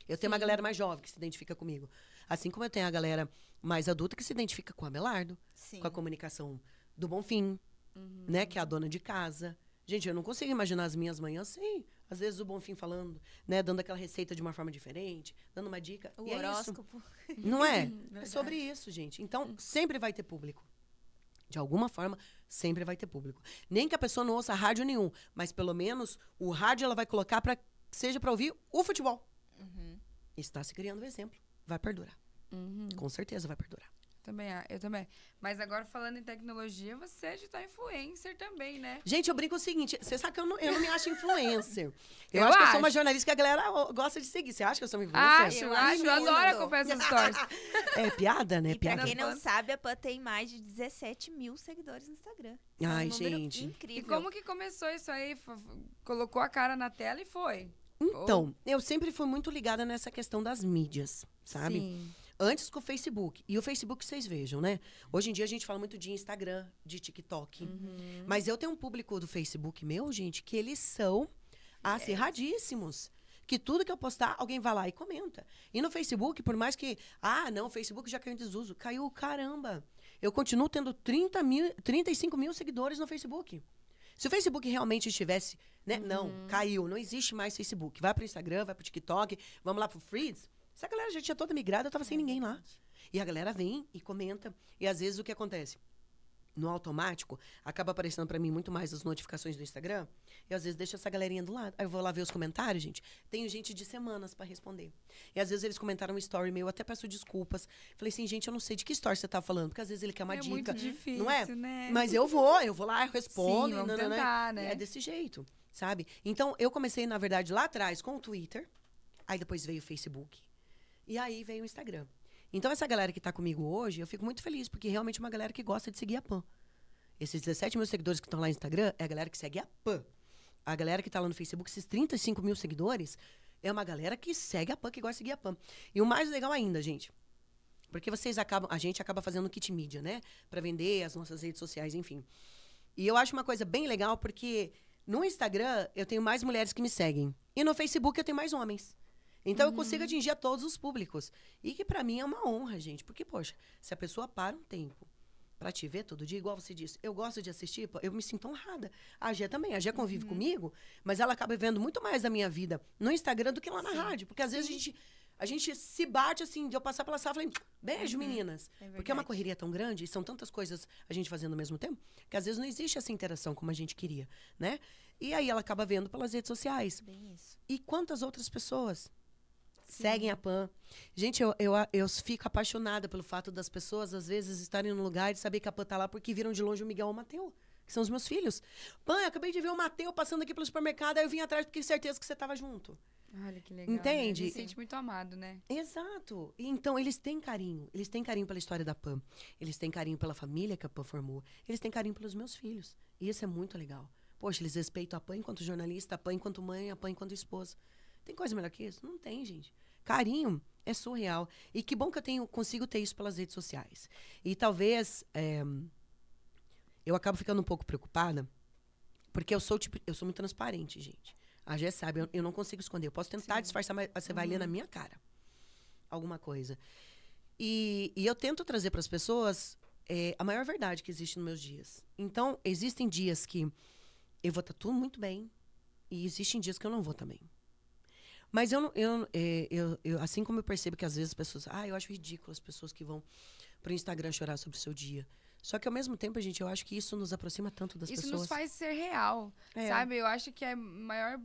Eu tenho uma galera mais jovem que se identifica comigo. Assim como eu tenho a galera mais adulta que se identifica com a Abelardo, com a comunicação do Bonfim, né? Que é a dona de casa. Gente, eu não consigo imaginar as minhas manhãs sem, às vezes, o Bonfim falando, né? Dando aquela receita de uma forma diferente, dando uma dica. O e horóscopo. É isso. Não é? É sobre isso, gente. Então, sempre vai ter público. De alguma forma, sempre vai ter público. Nem que a pessoa não ouça rádio nenhum, mas pelo menos o rádio ela vai colocar seja para ouvir o futebol. Está se criando um exemplo. Vai perdurar. Com certeza vai perdurar. Eu também. Mas agora, falando em tecnologia, você é digital influencer também, né? Gente, eu brinco o seguinte, você sabe que eu não me acho influencer. Eu Eu acho que eu sou acho. uma jornalista que a galera gosta de seguir. Você acha que eu sou uma influencer? Eu adoro acompanhar essas stories. É piada, né? E pra Piada. quem não sabe, a PAN tem mais de 17 mil seguidores no Instagram. É um Ai, número gente. incrível. E como que começou isso aí? Colocou a cara na tela e foi? Então, eu sempre fui muito ligada nessa questão das mídias, sabe? Sim. Antes com o Facebook. E o Facebook, vocês vejam, né? Hoje em dia a gente fala muito de Instagram, de TikTok. Mas eu tenho um público do Facebook meu, gente, que eles são acirradíssimos. Que tudo que eu postar, alguém vai lá e comenta. E no Facebook, por mais que... não, o Facebook já caiu em desuso. Caiu, caramba. Eu continuo tendo 35 mil seguidores no Facebook. Se o Facebook realmente estivesse... né? Não, caiu. Não existe mais Facebook. Vai pro Instagram, vai pro TikTok, vamos lá pro Threads. Essa galera já tinha toda migrada, eu tava sem ninguém lá. E a galera vem e comenta. E às vezes o que acontece? No automático, acaba aparecendo pra mim muito mais as notificações do Instagram. Eu, às vezes, deixo essa galerinha do lado. Aí eu vou lá ver os comentários, gente. Tenho gente de semanas pra responder. E, às vezes, eles comentaram um story meu, eu até peço desculpas. Falei assim, gente, eu não sei de que story você tá falando, porque, às vezes, ele quer uma É dica. muito difícil, não é? né? Mas eu vou lá, eu respondo. Sim, vamos e nananã. tentar, né? E é desse jeito, sabe? Então, eu comecei, na verdade, lá atrás com o Twitter. Aí, depois veio o Facebook. E aí, veio o Instagram. Então, essa galera que tá comigo hoje, eu fico muito feliz, porque realmente é uma galera que gosta de seguir a PAN. Esses 17 mil seguidores que estão lá no Instagram é a galera que segue a PAN. A galera que tá lá no Facebook, esses 35 mil seguidores, é uma galera que segue a PAN, que gosta de seguir a PAN. E o mais legal ainda, gente, porque a gente acaba fazendo kit mídia, né? Pra vender as nossas redes sociais, enfim. E eu acho uma coisa bem legal, porque no Instagram eu tenho mais mulheres que me seguem. E no Facebook eu tenho mais homens. Então eu consigo atingir a todos os públicos. E que pra mim é uma honra, gente. Porque, poxa, se a pessoa para um tempo pra te ver todo dia, igual você disse, eu gosto de assistir, pô, eu me sinto honrada. A Gé também, a Gé convive comigo, mas ela acaba vendo muito mais da minha vida no Instagram do que lá na rádio. Porque às vezes a gente se bate assim, de eu passar pela sala e falei, beijo, meninas. Porque é uma correria tão grande e são tantas coisas a gente fazendo ao mesmo tempo, que às vezes não existe essa interação como a gente queria, né? E aí ela acaba vendo pelas redes sociais. Bem isso. E quantas outras pessoas seguem a PAN? Gente, eu fico apaixonada pelo fato das pessoas, às vezes, estarem num lugar e saber que a PAN tá lá porque viram de longe o Miguel ou o Mateu, que são os meus filhos. PAN, eu acabei de ver o Mateu passando aqui pelo supermercado, aí eu vim atrás porque certeza que você tava junto. Olha que legal. Entende? Né? Se sente muito amado, né? Exato. E então, eles têm carinho. Eles têm carinho pela história da PAN. Eles têm carinho pela família que a PAN formou. Eles têm carinho pelos meus filhos. E isso é muito legal. Poxa, eles respeitam a PAN enquanto jornalista, a PAN enquanto mãe, a PAN enquanto esposa. Tem coisa melhor que isso? Não tem, gente. Carinho é surreal. E que bom que consigo ter isso pelas redes sociais. E talvez eu acabo ficando um pouco preocupada, porque eu sou muito transparente, gente. A Gé sabe, eu não consigo esconder. Eu posso tentar disfarçar, mas você vai ler na minha cara alguma coisa. E eu tento trazer para as pessoas a maior verdade que existe nos meus dias. Então, existem dias que eu vou estar tudo muito bem, e existem dias que eu não vou também. Mas eu assim como eu percebo que às vezes as pessoas... eu acho ridículo as pessoas que vão pro Instagram chorar sobre o seu dia. Só que ao mesmo tempo, gente, eu acho que isso nos aproxima tanto das pessoas. Isso nos faz ser real, sabe? Eu acho que é maior,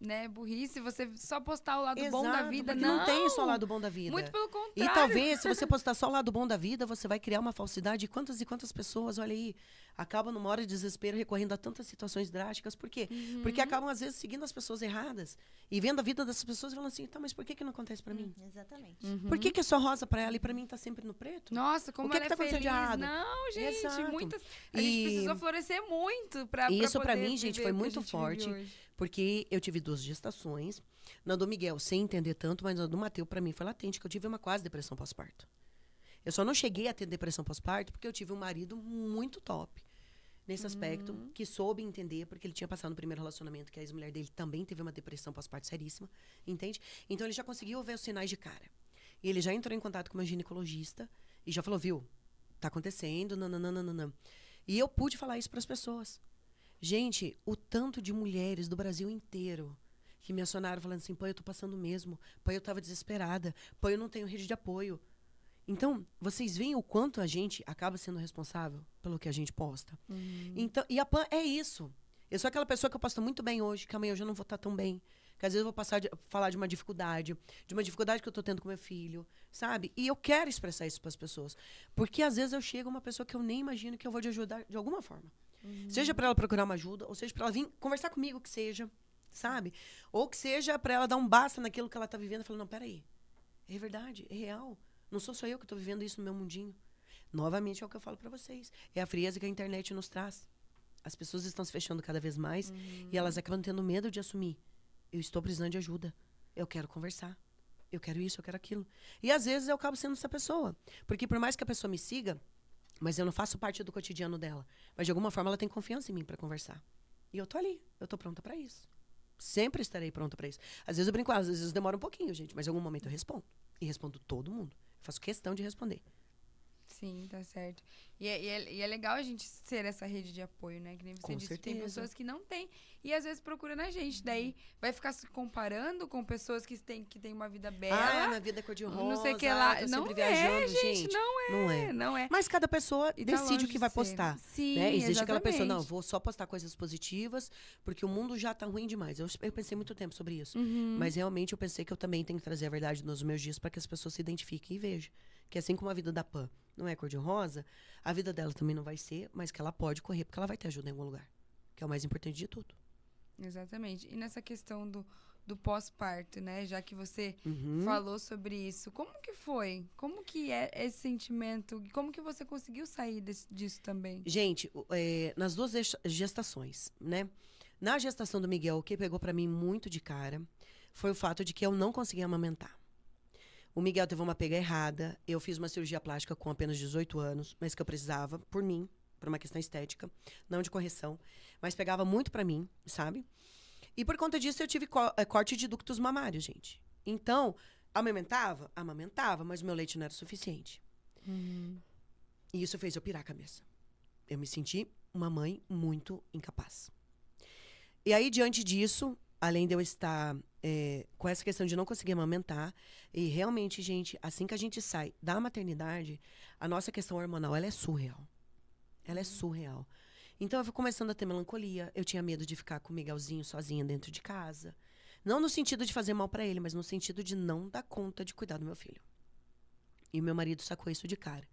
né, burrice você só postar o lado bom da vida. Não tem só o lado bom da vida. Muito pelo contrário. E talvez, se você postar só o lado bom da vida, você vai criar uma falsidade. E quantas pessoas, olha aí, acabam numa hora de desespero recorrendo a tantas situações drásticas. Por quê? Porque acabam, às vezes, seguindo as pessoas erradas e vendo a vida dessas pessoas e falando assim, tá, mas por que não acontece pra mim? Exatamente. Por que é só rosa pra ela e pra mim tá sempre no preto? Nossa, como O que ela que tá é feliz. acontecendo de errado? Não, gente, Exato. muitas... A gente precisou florescer muito pra Isso poder pra mim, gente, viver foi o que a muito gente forte. vive hoje. Porque eu tive 2 gestações. Na do Miguel, sem entender tanto, mas na do Mateu, pra mim, foi latente, que eu tive uma quase depressão pós-parto. Eu só não cheguei a ter depressão pós-parto porque eu tive um marido muito top nesse aspecto, que soube entender, porque ele tinha passado no primeiro relacionamento, que a ex-mulher dele também teve uma depressão pós-parto seríssima, entende? Então, ele já conseguiu ver os sinais de cara. E ele já entrou em contato com uma ginecologista e já falou, viu, tá acontecendo, nananana. E eu pude falar isso pras pessoas. Gente, o tanto de mulheres do Brasil inteiro que me acionaram falando assim, pô, eu tô passando mesmo, pô, eu tava desesperada, pô, eu não tenho rede de apoio. Então, vocês veem o quanto a gente acaba sendo responsável pelo que a gente posta. Então, e a PAN é isso. Eu sou aquela pessoa que eu posto muito bem hoje, que amanhã eu já não vou estar tão bem. Que às vezes eu vou falar de uma dificuldade que eu tô tendo com meu filho, sabe? E eu quero expressar isso para as pessoas. Porque às vezes eu chego a uma pessoa que eu nem imagino que eu vou te ajudar de alguma forma. Seja para ela procurar uma ajuda, ou seja para ela vir conversar comigo, que seja, sabe? Ou que seja para ela dar um basta naquilo que ela tá vivendo e falar, não, peraí, é verdade, é real. Não sou só eu que tô vivendo isso no meu mundinho. Novamente é o que eu falo para vocês. É a frieza que a internet nos traz. As pessoas estão se fechando cada vez mais e elas acabam tendo medo de assumir. Eu estou precisando de ajuda. Eu quero conversar. Eu quero isso, eu quero aquilo. E às vezes eu acabo sendo essa pessoa. Porque por mais que a pessoa me siga, mas eu não faço parte do cotidiano dela. Mas de alguma forma ela tem confiança em mim para conversar. E eu tô ali. Eu tô pronta para isso. Sempre estarei pronta para isso. Às vezes eu brinco, às vezes demora um pouquinho, gente. Mas em algum momento eu respondo. E respondo todo mundo. Eu faço questão de responder. Sim, tá certo. E é legal a gente ser essa rede de apoio, né? Que nem você Com disse, tem certeza. pessoas que não têm. E às vezes procura na gente. Daí vai ficar se comparando com pessoas que têm uma vida bela. minha vida é cor-de-rosa. Não sei o que lá. Tô Não sempre é, viajando, gente, não é. Não é. Mas cada pessoa E tá decide longe o que de vai ser. postar. Sim, Né? Existe aquela pessoa, não, exatamente. vou só postar coisas positivas, porque o mundo já tá ruim demais. Eu pensei muito tempo sobre isso. Uhum. Mas realmente eu pensei que eu também tenho que trazer a verdade nos meus dias para que as pessoas se identifiquem e vejam. Que assim como a vida da Pan não é cor-de-rosa, a vida dela também não vai ser, mas que ela pode correr, porque ela vai ter ajuda em algum lugar. Que é o mais importante de tudo. Exatamente. E nessa questão do pós-parto, né? Já que você Uhum. falou sobre isso, como que foi? Como que é esse sentimento? Como que você conseguiu sair disso também? Gente, nas duas gestações, né? Na gestação do Miguel, o que pegou pra mim muito de cara foi o fato de que eu não conseguia amamentar. O Miguel teve uma pega errada. Eu fiz uma cirurgia plástica com apenas 18 anos, mas que eu precisava, por mim, por uma questão estética, não de correção. Mas pegava muito pra mim, sabe? E por conta disso, eu tive corte de ductos mamários, gente. Então, amamentava? Amamentava, mas o meu leite não era suficiente. E isso fez eu pirar a cabeça. Eu me senti uma mãe muito incapaz. E aí, diante disso, além de eu estar com essa questão de não conseguir amamentar, e realmente, gente, assim que a gente sai da maternidade, a nossa questão hormonal, ela é surreal. Ela é surreal. Então, eu fui começando a ter melancolia. Eu tinha medo de ficar com o Miguelzinho sozinha dentro de casa. Não no sentido de fazer mal pra ele, mas no sentido de não dar conta de cuidar do meu filho. E o meu marido sacou isso de cara.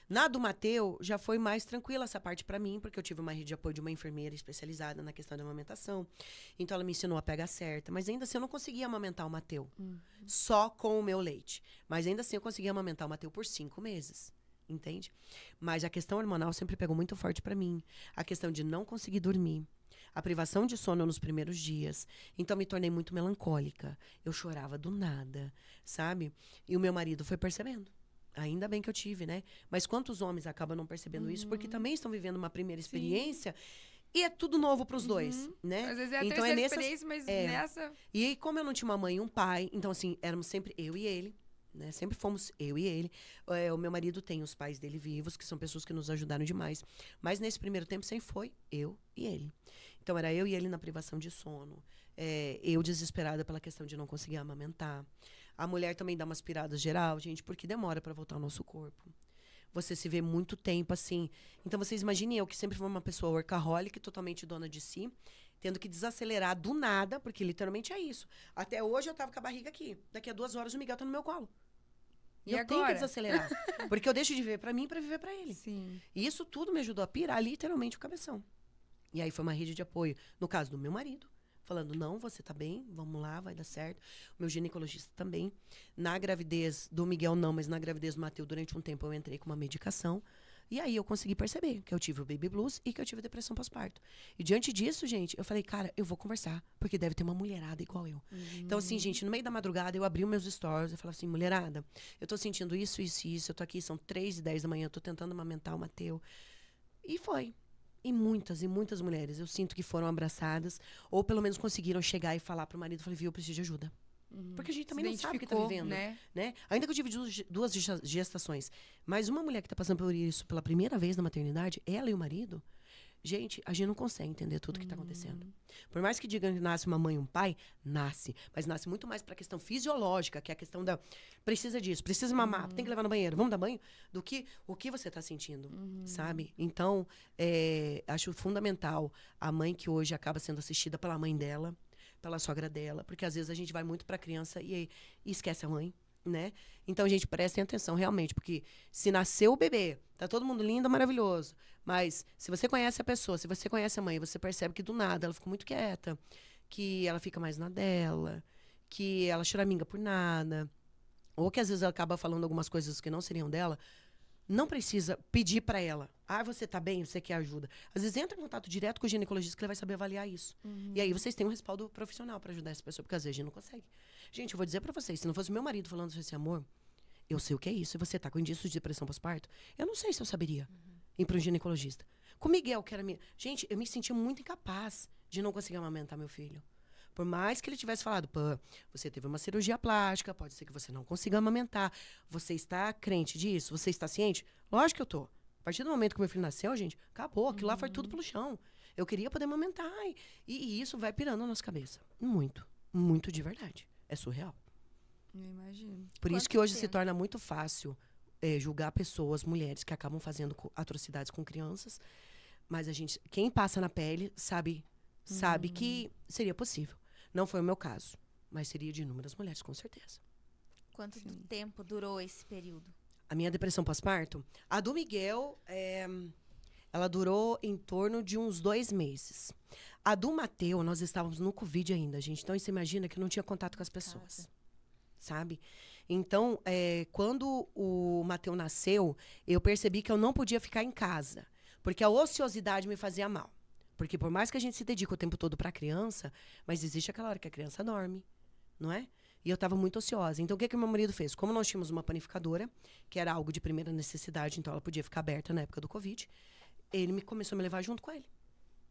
Na do Mateu, já foi mais tranquila essa parte pra mim, porque eu tive uma rede de apoio de uma enfermeira especializada na questão da amamentação. Então, ela me ensinou a pegar certa. Mas ainda assim, eu não conseguia amamentar o Mateu. Só com o meu leite. Mas ainda assim, eu conseguia amamentar o Mateu por 5 meses. Entende? Mas a questão hormonal sempre pegou muito forte pra mim. A questão de não conseguir dormir. A privação de sono nos primeiros dias. Então, me tornei muito melancólica. Eu chorava do nada, sabe? E o meu marido foi percebendo. Ainda bem que eu tive, né? Mas quantos homens acabam não percebendo isso? Porque também estão vivendo uma primeira experiência e é tudo novo para os dois, né? Às vezes é a Então, terceira nessas- experiência, mas nessa... E aí, como eu não tinha uma mãe e um pai, então, assim, éramos sempre eu e ele, né? Sempre fomos eu e ele. O meu marido tem os pais dele vivos, que são pessoas que nos ajudaram demais. Mas nesse primeiro tempo, sempre foi eu e ele. Então, era eu e ele na privação de sono. Eu desesperada pela questão de não conseguir amamentar. A mulher também dá umas piradas geral, gente, porque demora para voltar ao nosso corpo. Você se vê muito tempo assim. Então, vocês imaginem eu, que sempre fui uma pessoa workaholic, totalmente dona de si, tendo que desacelerar do nada, porque literalmente é isso. Até hoje eu tava com a barriga aqui. Daqui a 2 horas o Miguel tá no meu colo. E eu tenho que agora? desacelerar. Porque eu deixo de viver pra mim pra viver pra ele. Sim. E isso tudo me ajudou a pirar literalmente o cabeção. E aí foi uma rede de apoio. No caso do meu marido, falando, não, você tá bem, vamos lá, vai dar certo. O meu ginecologista também. Na gravidez do Miguel, não, mas na gravidez do Mateu, durante um tempo eu entrei com uma medicação. E aí eu consegui perceber que eu tive o baby blues e que eu tive depressão pós-parto. E diante disso, gente, eu falei, cara, eu vou conversar, porque deve ter uma mulherada igual eu. Então, assim, gente, no meio da madrugada, eu abri os meus stories e falava assim, mulherada, eu tô sentindo isso, isso e isso, eu tô aqui, são 3h10 da manhã, eu tô tentando amamentar o Mateu. E foi. E muitas mulheres, eu sinto que foram abraçadas, ou pelo menos conseguiram chegar e falar pro marido, falei, viu, eu preciso de ajuda. Porque a gente também não sabe o que tá vivendo, né? Ainda que eu tive duas gestações, mas uma mulher que tá passando por isso pela primeira vez na maternidade, ela e o marido, gente, a gente não consegue entender tudo que tá acontecendo. Por mais que digam que nasce uma mãe e um pai, nasce. Mas nasce muito mais pra questão fisiológica, que é a questão da... Precisa disso, precisa mamar, tem que levar no banheiro, vamos dar banho? Do que o que você tá sentindo, sabe? Então, acho fundamental a mãe que hoje acaba sendo assistida pela mãe dela, pela sogra dela, porque às vezes a gente vai muito pra criança e esquece a mãe, né? Então, gente, prestem atenção realmente, porque se nasceu o bebê, tá todo mundo lindo, maravilhoso, mas se você conhece a pessoa, se você conhece a mãe, você percebe que do nada ela ficou muito quieta, que ela fica mais na dela, que ela choraminga por nada, ou que às vezes ela acaba falando algumas coisas que não seriam dela, não precisa pedir pra ela. Ah, você tá bem? Você quer ajuda? Às vezes entra em contato direto com o ginecologista que ele vai saber avaliar isso. E aí vocês têm um respaldo profissional pra ajudar essa pessoa, porque às vezes a gente não consegue. Gente, eu vou dizer pra vocês, se não fosse meu marido falando esse amor, eu sei o que é isso. E você tá com indícios de depressão pós-parto? Eu não sei se eu saberia ir pra um ginecologista. Com o Miguel, que era minha... Gente, eu me sentia muito incapaz de não conseguir amamentar meu filho. Por mais que ele tivesse falado, pô, você teve uma cirurgia plástica, pode ser que você não consiga amamentar. Você está crente disso? Você está ciente? Lógico que eu tô. A partir do momento que meu filho nasceu, gente, acabou. Aquilo lá foi tudo pelo chão. Eu queria poder amamentar. E isso vai pirando na nossa cabeça. Muito. Muito de verdade. É surreal. Eu imagino. Por isso Quanto que hoje se tempo? torna muito fácil julgar pessoas, mulheres, que acabam fazendo atrocidades com crianças. Mas quem passa na pele sabe que seria possível. Não foi o meu caso. Mas seria de inúmeras mulheres, com certeza. Quanto tempo durou esse período? A minha depressão pós-parto, a do Miguel, ela durou em torno de uns 2 meses. A do Mateu, nós estávamos no Covid ainda, gente. Então, você imagina que eu não tinha contato com as pessoas. Sabe? Então, quando o Mateu nasceu, eu percebi que eu não podia ficar em casa. Porque a ociosidade me fazia mal. Porque por mais que a gente se dedique o tempo todo para a criança, mas existe aquela hora que a criança dorme, não é? E eu estava muito ociosa. Então, o que meu marido fez? Como nós tínhamos uma panificadora, que era algo de primeira necessidade, então ela podia ficar aberta na época do Covid, ele começou a me levar junto com ele.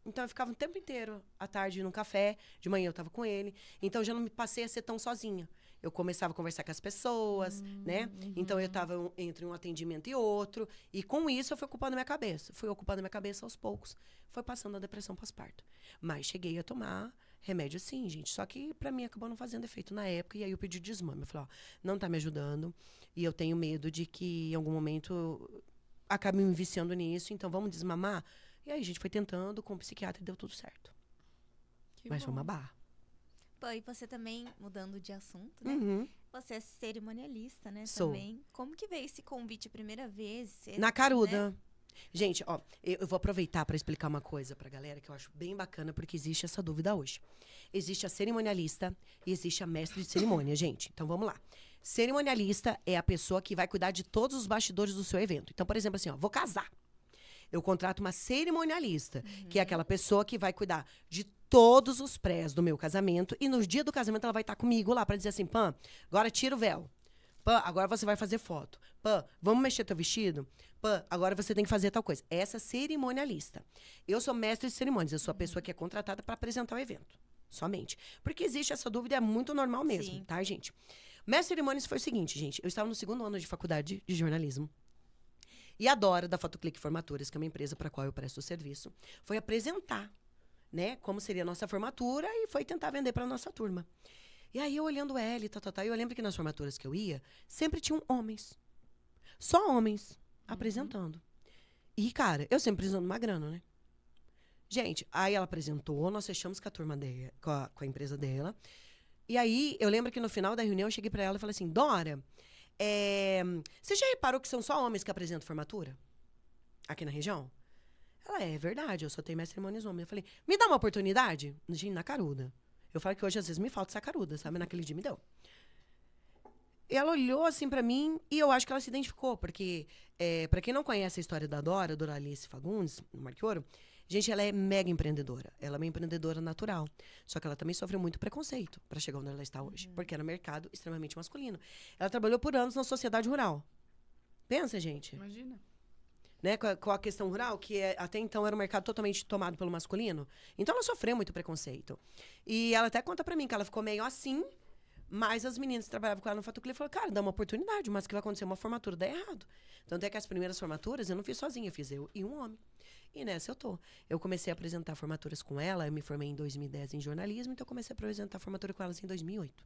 Então, eu ficava o tempo inteiro, à tarde, num café, de manhã eu estava com ele. Então, eu já não me passei a ser tão sozinha. Eu começava a conversar com as pessoas, né? Então, eu estava entre um atendimento e outro. E com isso, eu fui ocupando minha cabeça. Fui ocupando minha cabeça aos poucos. Foi passando a depressão pós-parto. Mas cheguei a tomar remédio sim, gente. Só que pra mim acabou não fazendo efeito na época. E aí eu pedi desmame. Eu falei, ó, não tá me ajudando. E eu tenho medo de que em algum momento eu acabe me viciando nisso. Então vamos desmamar? E aí a gente foi tentando com o psiquiatra e deu tudo certo. Que Mas foi bom. uma barra. Pô, e você também, mudando de assunto, né? Uhum. Você é cerimonialista, né? Sou. Também. Como que veio esse convite a primeira vez? Na Né? caruda. Gente, ó, eu vou aproveitar para explicar uma coisa pra galera que eu acho bem bacana, porque existe essa dúvida hoje. Existe a cerimonialista e existe a mestre de cerimônia, gente. Então, vamos lá. Cerimonialista é a pessoa que vai cuidar de todos os bastidores do seu evento. Então, por exemplo, assim, ó, vou casar. Eu contrato uma cerimonialista, que é aquela pessoa que vai cuidar de todos os prés do meu casamento. E no dia do casamento, ela vai estar comigo lá para dizer assim, Pã, agora tira o véu. Pã, agora você vai fazer foto. Pã, vamos mexer teu vestido? Pã, agora você tem que fazer tal coisa. Essa cerimonialista. Eu sou mestre de cerimônias. Eu sou a pessoa que é contratada para apresentar o evento. Somente. Porque existe essa dúvida, é muito normal mesmo, Sim. tá, gente? Mestre de cerimônias foi o seguinte, gente. Eu estava no 2º ano de faculdade de jornalismo. E a Dora, da Photoclick Formaturas, que é uma empresa para a qual eu presto serviço, foi apresentar, né, como seria a nossa formatura e foi tentar vender para a nossa turma. E aí, eu olhando ela e tal, eu lembro que nas formaturas que eu ia, sempre tinham homens. Só homens apresentando. E, cara, eu sempre precisando de uma grana, né? Gente, aí ela apresentou, nós fechamos com a turma dela, com a empresa dela. E aí, eu lembro que no final da reunião, eu cheguei pra ela e falei assim, Dora, você já reparou que são só homens que apresentam formatura? Aqui na região? Ela, é verdade, eu só tenho mestre de cerimônias homens. Eu falei, me dá uma oportunidade? Gente, na caruda. Eu falo que hoje, às vezes, me falta essa caruda, sabe? Naquele dia me deu. E ela olhou assim pra mim e eu acho que ela se identificou, porque, pra quem não conhece a história da Dora Alice Fagundes, no Marquioro, gente, ela é mega empreendedora. Ela é uma empreendedora natural. Só que ela também sofreu muito preconceito pra chegar onde ela está hoje, porque era um mercado extremamente masculino. Ela trabalhou por anos na sociedade rural. Pensa, gente. Imagina. Né, com a questão rural, que até então era um mercado totalmente tomado pelo masculino. Então, ela sofreu muito preconceito. E ela até conta pra mim que ela ficou meio assim, mas as meninas que trabalhavam com ela no Photoclick falaram, cara, dá uma oportunidade, mas que vai acontecer uma formatura, dá errado. Tanto é que as primeiras formaturas eu não fiz sozinha, eu fiz eu e um homem. E nessa eu tô. Eu comecei a apresentar formaturas com ela, eu me formei em 2010 em jornalismo, então eu comecei a apresentar formatura com elas em 2008.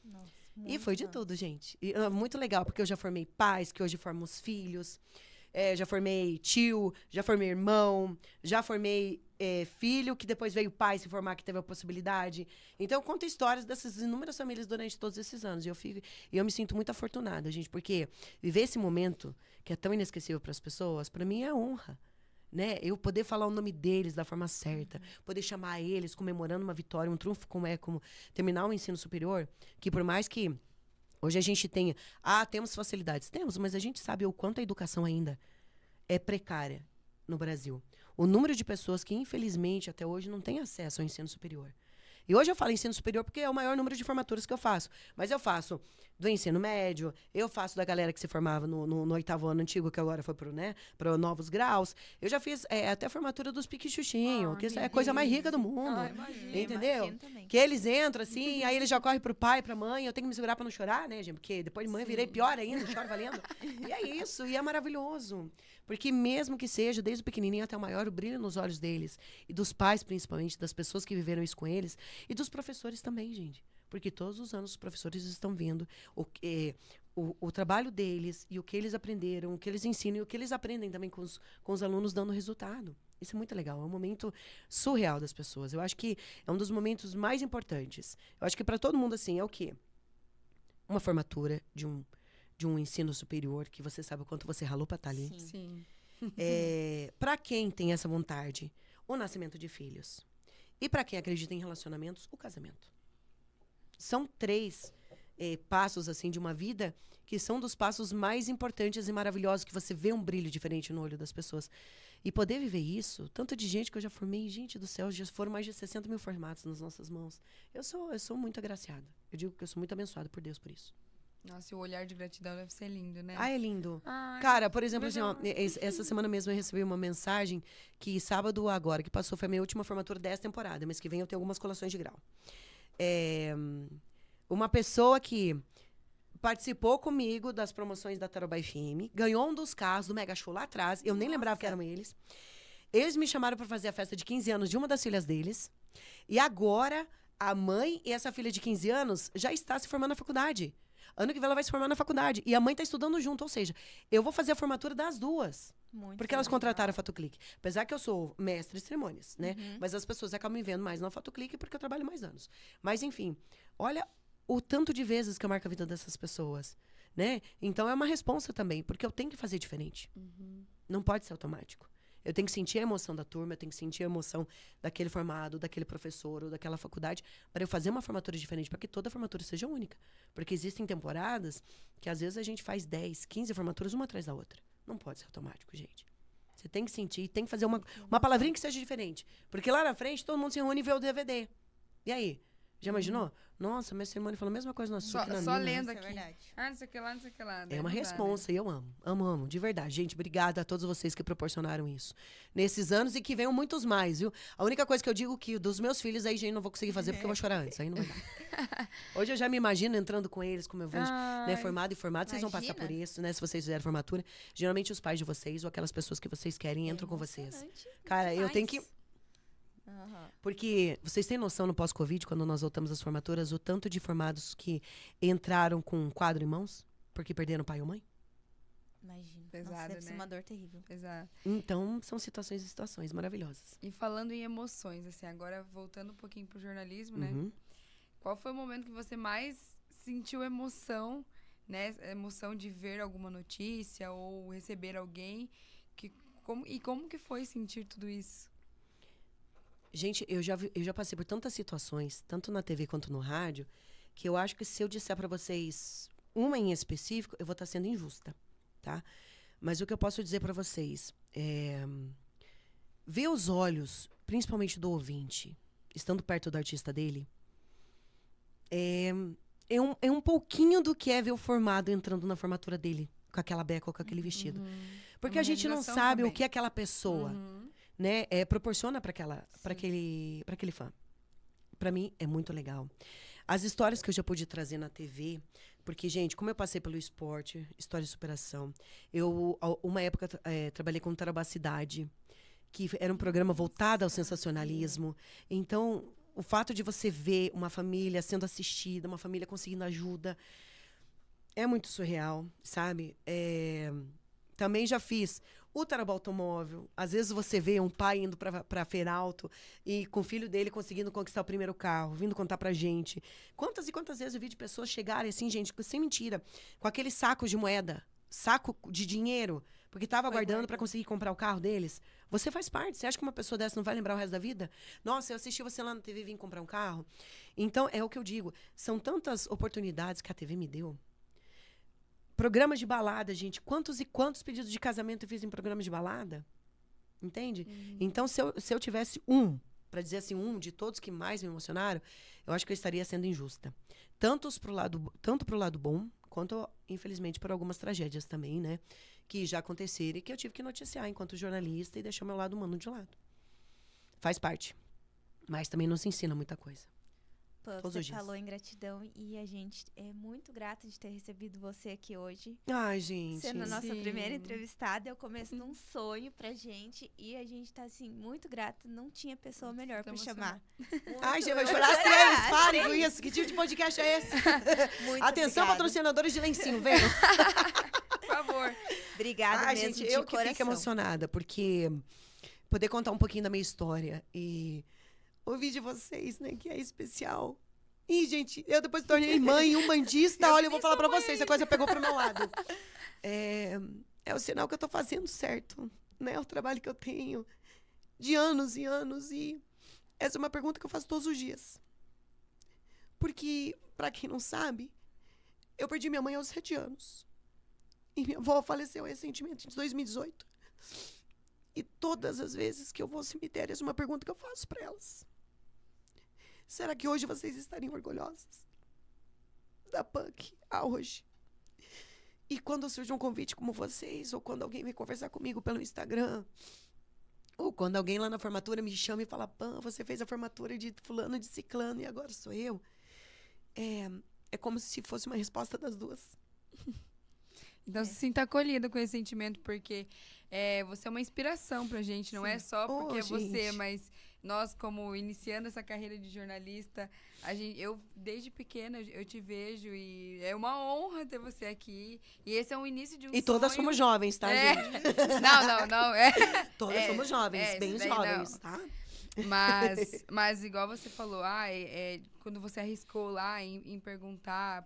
Nossa, E foi de tudo, gente. E, muito legal, porque eu já formei pais, que hoje formam os filhos. Já formei tio, já formei irmão, já formei filho, que depois veio pai se formar, que teve a possibilidade. Então, eu conto histórias dessas inúmeras famílias durante todos esses anos. E eu me sinto muito afortunada, gente, porque viver esse momento, que é tão inesquecível para as pessoas, para mim é honra. Né? Eu poder falar o nome deles da forma certa, poder chamar eles comemorando uma vitória, um triunfo como terminar o ensino superior, que por mais que hoje a gente tenha... temos facilidades. Temos, mas a gente sabe o quanto a educação ainda é precária no Brasil. O número de pessoas que, infelizmente, até hoje não têm acesso ao ensino superior. E hoje eu falo ensino superior porque é o maior número de formaturas que eu faço. Mas eu faço do ensino médio, eu faço da galera que se formava no oitavo ano antigo, que agora foi para novos graus. Eu já fiz até a formatura dos pique-xuxinho, que isso é a coisa mais rica do mundo. Entendeu? Imagino também. Que eles entram assim, aí eles já correm pro pai, pra mãe. Eu tenho que me segurar pra não chorar, né, gente? Porque depois de mãe eu virei pior ainda, choro valendo. E é isso, e é maravilhoso. Porque mesmo que seja, desde o pequenininho até o maior, o brilho nos olhos deles. E dos pais, principalmente, das pessoas que viveram isso com eles. E dos professores também, gente. Porque todos os anos os professores estão vendo o trabalho deles e o que eles aprenderam, o que eles ensinam e o que eles aprendem também com os alunos dando resultado. Isso é muito legal, é um momento surreal das pessoas. Eu acho que é um dos momentos mais importantes. Eu acho que para todo mundo, assim, é o quê? Uma formatura de um ensino superior, que você sabe o quanto você ralou para estar ali. Sim. Para quem tem essa vontade, o nascimento de filhos. E para quem acredita em relacionamentos, o casamento. São 3 passos, assim, de uma vida que são dos passos mais importantes e maravilhosos, que você vê um brilho diferente no olho das pessoas. E poder viver isso, tanto de gente que eu já formei, gente do céu, já foram mais de 60 mil formatos nas nossas mãos. Eu sou muito agraciada. Eu digo que eu sou muito abençoada por Deus por isso. Nossa, o olhar de gratidão deve ser lindo, né? Ah, é lindo. Ai, Cara, por exemplo, assim, legal. essa semana mesmo eu recebi uma mensagem que sábado agora, que passou, foi a minha última formatura dessa temporada, mas que vem eu tenho algumas colações de grau. Uma pessoa que participou comigo das promoções da Tarobá FM, ganhou um dos carros do Mega Show lá atrás, eu nem lembrava que eram eles. Eles me chamaram para fazer a festa de 15 anos de uma das filhas deles, e agora a mãe e essa filha de 15 anos já está se formando na faculdade. Ano que vem ela vai se formar na faculdade, e a mãe está estudando junto, ou seja, eu vou fazer a formatura das duas. Muito Porque elas legal. contrataram a FatoClick. Apesar que eu sou mestre de cerimônias, né? Mas as pessoas acabam me vendo mais na FatoClick porque eu trabalho mais anos. Mas, enfim, olha o tanto de vezes que eu marco a vida dessas pessoas, né? Então é uma responsa também, porque eu tenho que fazer diferente. Não pode ser automático. Eu tenho que sentir a emoção da turma, eu tenho que sentir a emoção daquele formado, daquele professor ou daquela faculdade, para eu fazer uma formatura diferente, para que toda formatura seja única. Porque existem temporadas que às vezes a gente faz 10, 15 formaturas uma atrás da outra. Não pode ser automático, gente. Você tem que sentir, tem que fazer uma palavrinha que seja diferente. Porque lá na frente todo mundo se reúne e vê o DVD. E aí? Já imaginou? Nossa, minha cerimônia falou a mesma coisa na sua que na Só minha. lendo Isso é aqui. verdade. Ah, não sei o que lá, não sei o que lá. É Daí uma não dá, responsa, e eu amo. Amo, de verdade. Gente, obrigada a todos vocês que proporcionaram isso. Nesses anos e que venham muitos mais, viu? A única coisa que eu digo que dos meus filhos, aí, gente, não vou conseguir fazer porque eu vou chorar antes. Aí não vai dar. Hoje eu já me imagino entrando com eles, como eu vejo, né, formado e formado. Vocês vão passar por Imagina. isso, né? Se vocês fizerem formatura. Geralmente os pais de vocês ou aquelas pessoas que vocês querem entram com vocês. Emocionante Cara, eu tenho que... demais. Aham. Porque vocês têm noção no pós-Covid, quando nós voltamos às formaturas, o tanto de formados que entraram com um quadro em mãos, porque perderam pai ou mãe? Imagina. Pesado, Nossa, deve ser né? uma dor terrível. Exato. Então, são situações e situações maravilhosas. E falando em emoções, assim, agora voltando um pouquinho pro jornalismo, né? Uhum. Qual foi o momento que você mais sentiu emoção, né? Emoção de ver alguma notícia ou receber alguém? Como que foi sentir tudo isso? Gente, eu já passei por tantas situações, tanto na TV quanto no rádio, que eu acho que se eu disser pra vocês uma em específico, eu vou estar sendo injusta, tá? Mas o que eu posso dizer pra vocês é... ver os olhos, principalmente do ouvinte, estando perto do artista dele, é um pouquinho do que é ver o formado entrando na formatura dele, com aquela beca ou com aquele vestido. Porque Uma a gente não realização sabe também. o que aquela pessoa... né, proporciona para aquele fã. Para mim é muito legal. As histórias que eu já pude trazer na TV, porque gente, como eu passei pelo esporte, história de superação, uma época trabalhei com Tarobá Cidade, que era um programa voltado ao sensacionalismo. Então, o fato de você ver uma família sendo assistida, uma família conseguindo ajuda, é muito surreal, sabe? Também já fiz o Tarobá Automóvel. Às vezes você vê um pai indo pra Feralto e com o filho dele conseguindo conquistar o primeiro carro, vindo contar pra gente. Quantas e quantas vezes eu vi de pessoas chegarem assim, gente, sem mentira, com aquele saco de moeda, saco de dinheiro, porque estava aguardando para conseguir comprar o carro deles. Você faz parte. Você acha que uma pessoa dessa não vai lembrar o resto da vida? Nossa, eu assisti você lá na TV e vim comprar um carro. Então, é o que eu digo. São tantas oportunidades que a TV me deu. Programas de balada, gente. Quantos e quantos pedidos de casamento eu fiz em programas de balada? Entende? Então, se eu tivesse para dizer assim, de todos que mais me emocionaram, eu acho que eu estaria sendo injusta. Tanto pro lado bom, quanto, infelizmente, por algumas tragédias também, né? Que já aconteceram e que eu tive que noticiar enquanto jornalista e deixar meu lado humano de lado. Faz parte. Mas também não se ensina muita coisa. Pô, Todos você os dias. falou em gratidão e a gente é muito grata de ter recebido você aqui hoje. Ai, gente. Sendo a nossa Sim. primeira entrevistada, é o começo de um sonho pra gente. E a gente tá, assim, muito grata. Não tinha pessoa melhor pra chamar. Ai, gente, vai chorar as três. Parem com isso. Que tipo de podcast é esse? Muito Atenção, obrigada. patrocinadores de lencinho, venham. Por favor. Obrigada Ai, mesmo, gente, de eu que coração. fico emocionada, porque poder contar um pouquinho da minha história e ouvir de vocês, né, que é especial. E, gente, eu depois me tornei mãe, umbandista, olha, eu vou falar pra vocês, a coisa pegou pro meu lado. É o sinal que eu tô fazendo certo, né, o trabalho que eu tenho de anos e anos, e essa é uma pergunta que eu faço todos os dias. Porque, pra quem não sabe, eu perdi minha mãe aos 7 anos. E minha avó faleceu recentemente, em 2018. E todas as vezes que eu vou ao cemitério, essa é uma pergunta que eu faço para elas. Será que hoje vocês estariam orgulhosas da PUC hoje? E quando surge um convite como vocês, ou quando alguém vem conversar comigo pelo Instagram, ou quando alguém lá na formatura me chama e fala, Pam, você fez a formatura de fulano, de ciclano, e agora sou eu. É como se fosse uma resposta das duas. Então, se sinta acolhida com esse sentimento, porque você é uma inspiração pra gente. Não é só porque é você, gente. mas nós, como iniciando essa carreira de jornalista, eu, desde pequena, eu te vejo e é uma honra ter você aqui. E esse é o início de um sonho. E todas somos jovens, tá, gente? Não. Todas somos jovens, bem isso daí jovens, não. tá? Mas igual você falou, quando você arriscou lá em perguntar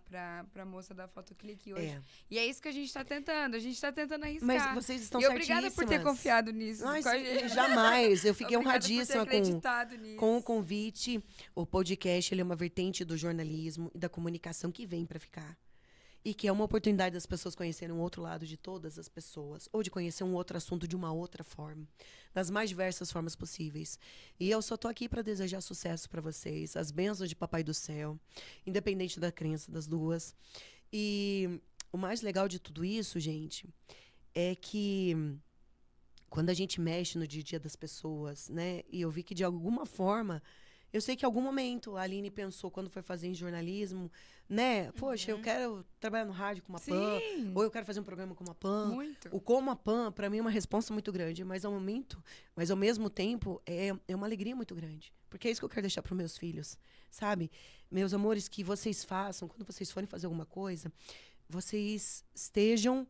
pra moça da Fotoclique hoje. E é isso que a gente tá tentando. A gente tá tentando arriscar. Mas vocês estão E obrigada por ter certíssimas. confiado nisso. Ai, com a gente. jamais. Eu fiquei Obrigada por ter honradíssima acreditado nisso. com o convite. O podcast ele é uma vertente do jornalismo e da comunicação que vem para ficar. E que é uma oportunidade das pessoas conhecerem um outro lado de todas as pessoas. Ou de conhecer um outro assunto de uma outra forma. Das mais diversas formas possíveis. E eu só tô aqui para desejar sucesso para vocês. As bênçãos de Papai do Céu. Independente da crença das duas. E o mais legal de tudo isso, gente, é que quando a gente mexe no dia a dia das pessoas, né? E eu vi que de alguma forma... Eu sei que em algum momento a Aline pensou, quando foi fazer em jornalismo, né? Poxa, eu quero trabalhar no rádio com uma Pam, ou eu quero fazer um programa com uma Pam. Muito. O como a Pam, para mim, é uma resposta muito grande, mas ao mesmo tempo, é uma alegria muito grande. Porque é isso que eu quero deixar para os meus filhos, sabe? Meus amores, que vocês façam, quando vocês forem fazer alguma coisa, vocês estejam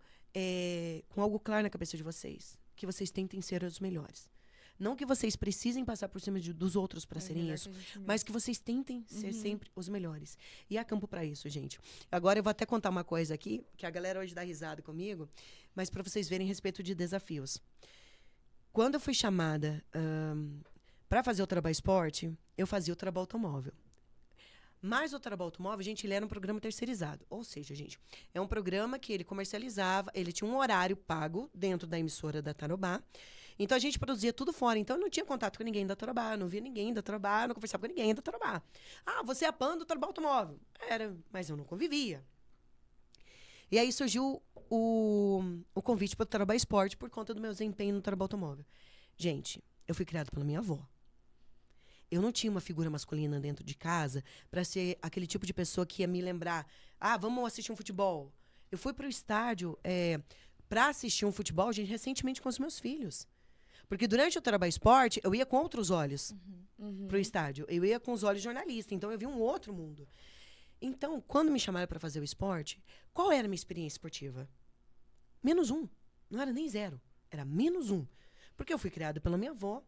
com algo claro na cabeça de vocês. Que vocês tentem ser os melhores. Não que vocês precisem passar por cima dos outros para serem isso, mas que vocês tentem ser sempre os melhores. E há campo para isso, gente. Agora eu vou até contar uma coisa aqui, que a galera hoje dá risada comigo, mas para vocês verem a respeito de desafios. Quando eu fui chamada para fazer o Trabalho Esporte, eu fazia o Trabalho Automóvel. Mas o Trabalho Automóvel, gente, ele era um programa terceirizado. Ou seja, gente, é um programa que ele comercializava, ele tinha um horário pago dentro da emissora da Tarobá. Então, a gente produzia tudo fora. Então, eu não tinha contato com ninguém da Tarobá, não via ninguém da Tarobá, não conversava com ninguém da Tarobá. Ah, você é a Pam do Trabalho Automóvel. Era, mas eu não convivia. E aí surgiu o convite para o Trabalho Esporte por conta do meu desempenho no Trabalho Automóvel. Gente, eu fui criada pela minha avó. Eu não tinha uma figura masculina dentro de casa para ser aquele tipo de pessoa que ia me lembrar, vamos assistir um futebol. Eu fui para o estádio para assistir um futebol, gente, recentemente com os meus filhos. Porque durante o Trabalho Esporte, eu ia com outros olhos pro estádio. Eu ia com os olhos jornalista, então eu vi um outro mundo. Então, quando me chamaram para fazer o esporte, qual era a minha experiência esportiva? -1. Não era nem 0. Era -1. Porque eu fui criada pela minha avó.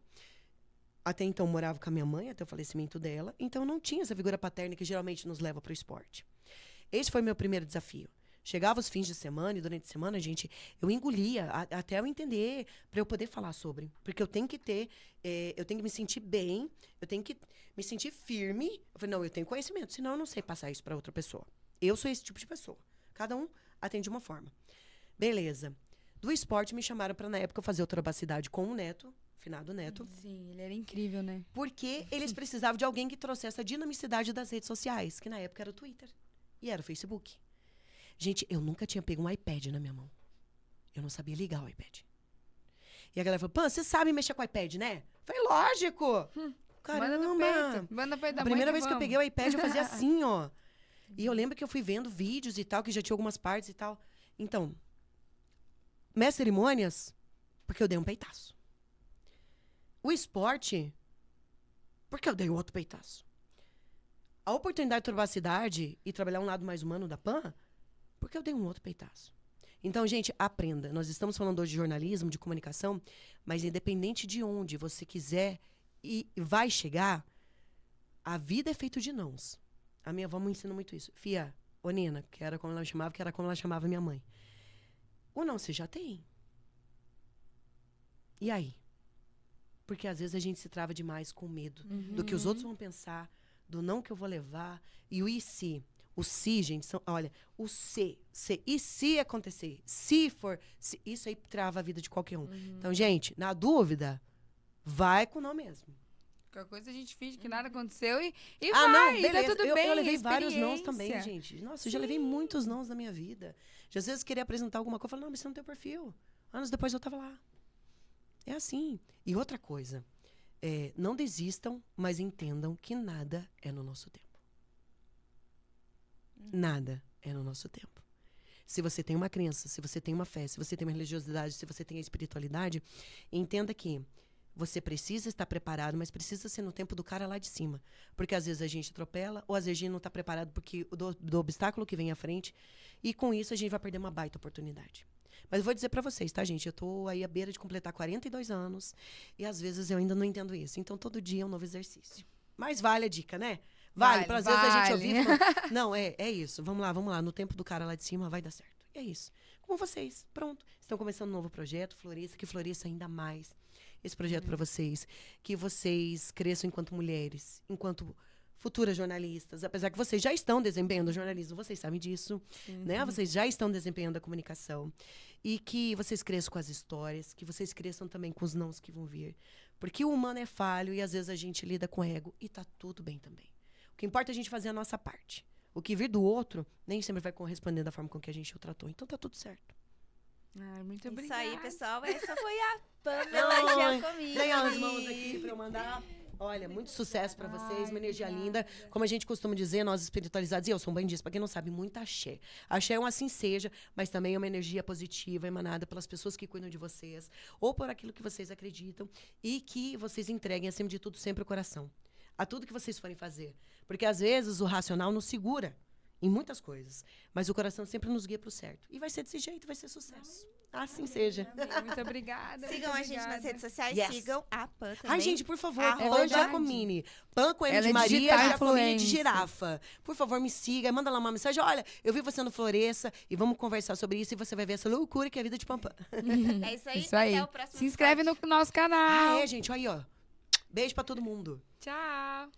Até então, morava com a minha mãe, até o falecimento dela. Então, eu não tinha essa figura paterna que geralmente nos leva para o esporte. Esse foi meu primeiro desafio. Chegava os fins de semana e durante a semana, gente, eu engolia até eu entender, para eu poder falar sobre. Porque eu tenho que eu tenho que me sentir bem, eu tenho que me sentir firme. Eu falei, não, eu tenho conhecimento, senão eu não sei passar isso para outra pessoa. Eu sou esse tipo de pessoa. Cada um atende de uma forma. Beleza. Do esporte me chamaram para, na época, fazer outra Trabacidade com o Neto. finado Neto, Sim, ele era incrível, né? porque eles precisavam de alguém que trouxesse a dinamicidade das redes sociais, que na época era o Twitter e era o Facebook. Gente, eu nunca tinha pego um iPad na minha mão. Eu não sabia ligar o iPad. E a galera falou, Pan, você sabe mexer com o iPad, né? Falei, lógico! Manda no Caramba! peito. Manda no peito da A mãe primeira vez que eu vamos. peguei o iPad, eu fazia assim, ó. E eu lembro que eu fui vendo vídeos e tal, que já tinha algumas partes e tal. Então, mestre cerimônias, porque eu dei um peitaço. O esporte, porque eu dei outro peitaço. A oportunidade de trovar a cidade e trabalhar um lado mais humano da PAN, porque eu dei um outro peitaço. Então, gente, aprenda. Nós estamos falando hoje de jornalismo, de comunicação, mas independente de onde você quiser e vai chegar, a vida é feita de nãos. A minha avó me ensina muito isso. Fia, ô Nina, que era como ela me chamava, que era como ela chamava minha mãe. O não você já tem. E aí? Porque às vezes a gente se trava demais com medo do que os outros vão pensar, do não que eu vou levar. E o e se? O se, gente, olha, o se, e se acontecer? Se for, isso aí trava a vida de qualquer um. Então, gente, na dúvida, vai com o não mesmo. Qualquer coisa a gente finge que nada aconteceu e Ah, vai, não, e beleza. tá tudo bem. Eu levei vários nãos experiência. também, gente. Nossa, eu já levei muitos nãos na minha vida. Já às vezes queria apresentar alguma coisa, eu falei, não, mas você não tem o perfil. Anos depois eu tava lá. É assim. E outra coisa, não desistam, mas entendam que nada é no nosso tempo. Nada é no nosso tempo. Se você tem uma crença, se você tem uma fé, se você tem uma religiosidade, se você tem a espiritualidade, entenda que você precisa estar preparado, mas precisa ser no tempo do cara lá de cima. Porque às vezes a gente atropela, ou às vezes a gente não está preparado porque do obstáculo que vem à frente. E com isso a gente vai perder uma baita oportunidade. Mas eu vou dizer para vocês, tá, gente? Eu tô aí à beira de completar 42 anos e às vezes eu ainda não entendo isso. Então todo dia é um novo exercício. Mas vale a dica, né? Vale. Para às vezes a gente ouvir e falar, não, é isso. Vamos lá. No tempo do cara lá de cima vai dar certo. E é isso. Como vocês, pronto. Estão começando um novo projeto, Floresça, que floresça ainda mais esse projeto para vocês. Que vocês cresçam enquanto mulheres, enquanto futuras jornalistas. Apesar que vocês já estão desempenhando o jornalismo, vocês sabem disso, né? Vocês já estão desempenhando a comunicação. E que vocês cresçam com as histórias, que vocês cresçam também com os nãos que vão vir. Porque o humano é falho e às vezes a gente lida com ego e tá tudo bem também. O que importa é a gente fazer a nossa parte. O que vir do outro nem sempre vai corresponder da forma com que a gente o tratou. Então tá tudo certo. Ai, muito Isso obrigada. aí, pessoal. Essa foi a Pamela Giacomin. Ganhar as mãos aqui pra eu mandar. Olha, muito sucesso pra vocês, uma energia linda. Como a gente costuma dizer, nós espiritualizados, e eu sou um bandista, pra quem não sabe, muito axé. Axé é um assim seja, mas também é uma energia positiva emanada pelas pessoas que cuidam de vocês, ou por aquilo que vocês acreditam, e que vocês entreguem, acima de tudo, sempre o coração. A tudo que vocês forem fazer. Porque, às vezes, o racional nos segura em muitas coisas, mas o coração sempre nos guia pro certo. E vai ser desse jeito, vai ser sucesso. Assim seja. Muito obrigada. Sigam a gente nas redes sociais, Yes. sigam a Pan também. Ai, gente, por favor, Arroba- Pan Giacomini. Pan com M Ela de é Maria, digital Giacomini de influencer. girafa. Por favor, me siga, manda lá uma mensagem. Olha, eu vi você no Floresça e vamos conversar sobre isso e você vai ver essa loucura que é a vida de Pampam. É isso aí. Isso aí. Até o próximo Se inscreve no nosso canal. Ah, é, gente, aí, ó. Beijo pra todo mundo. Tchau.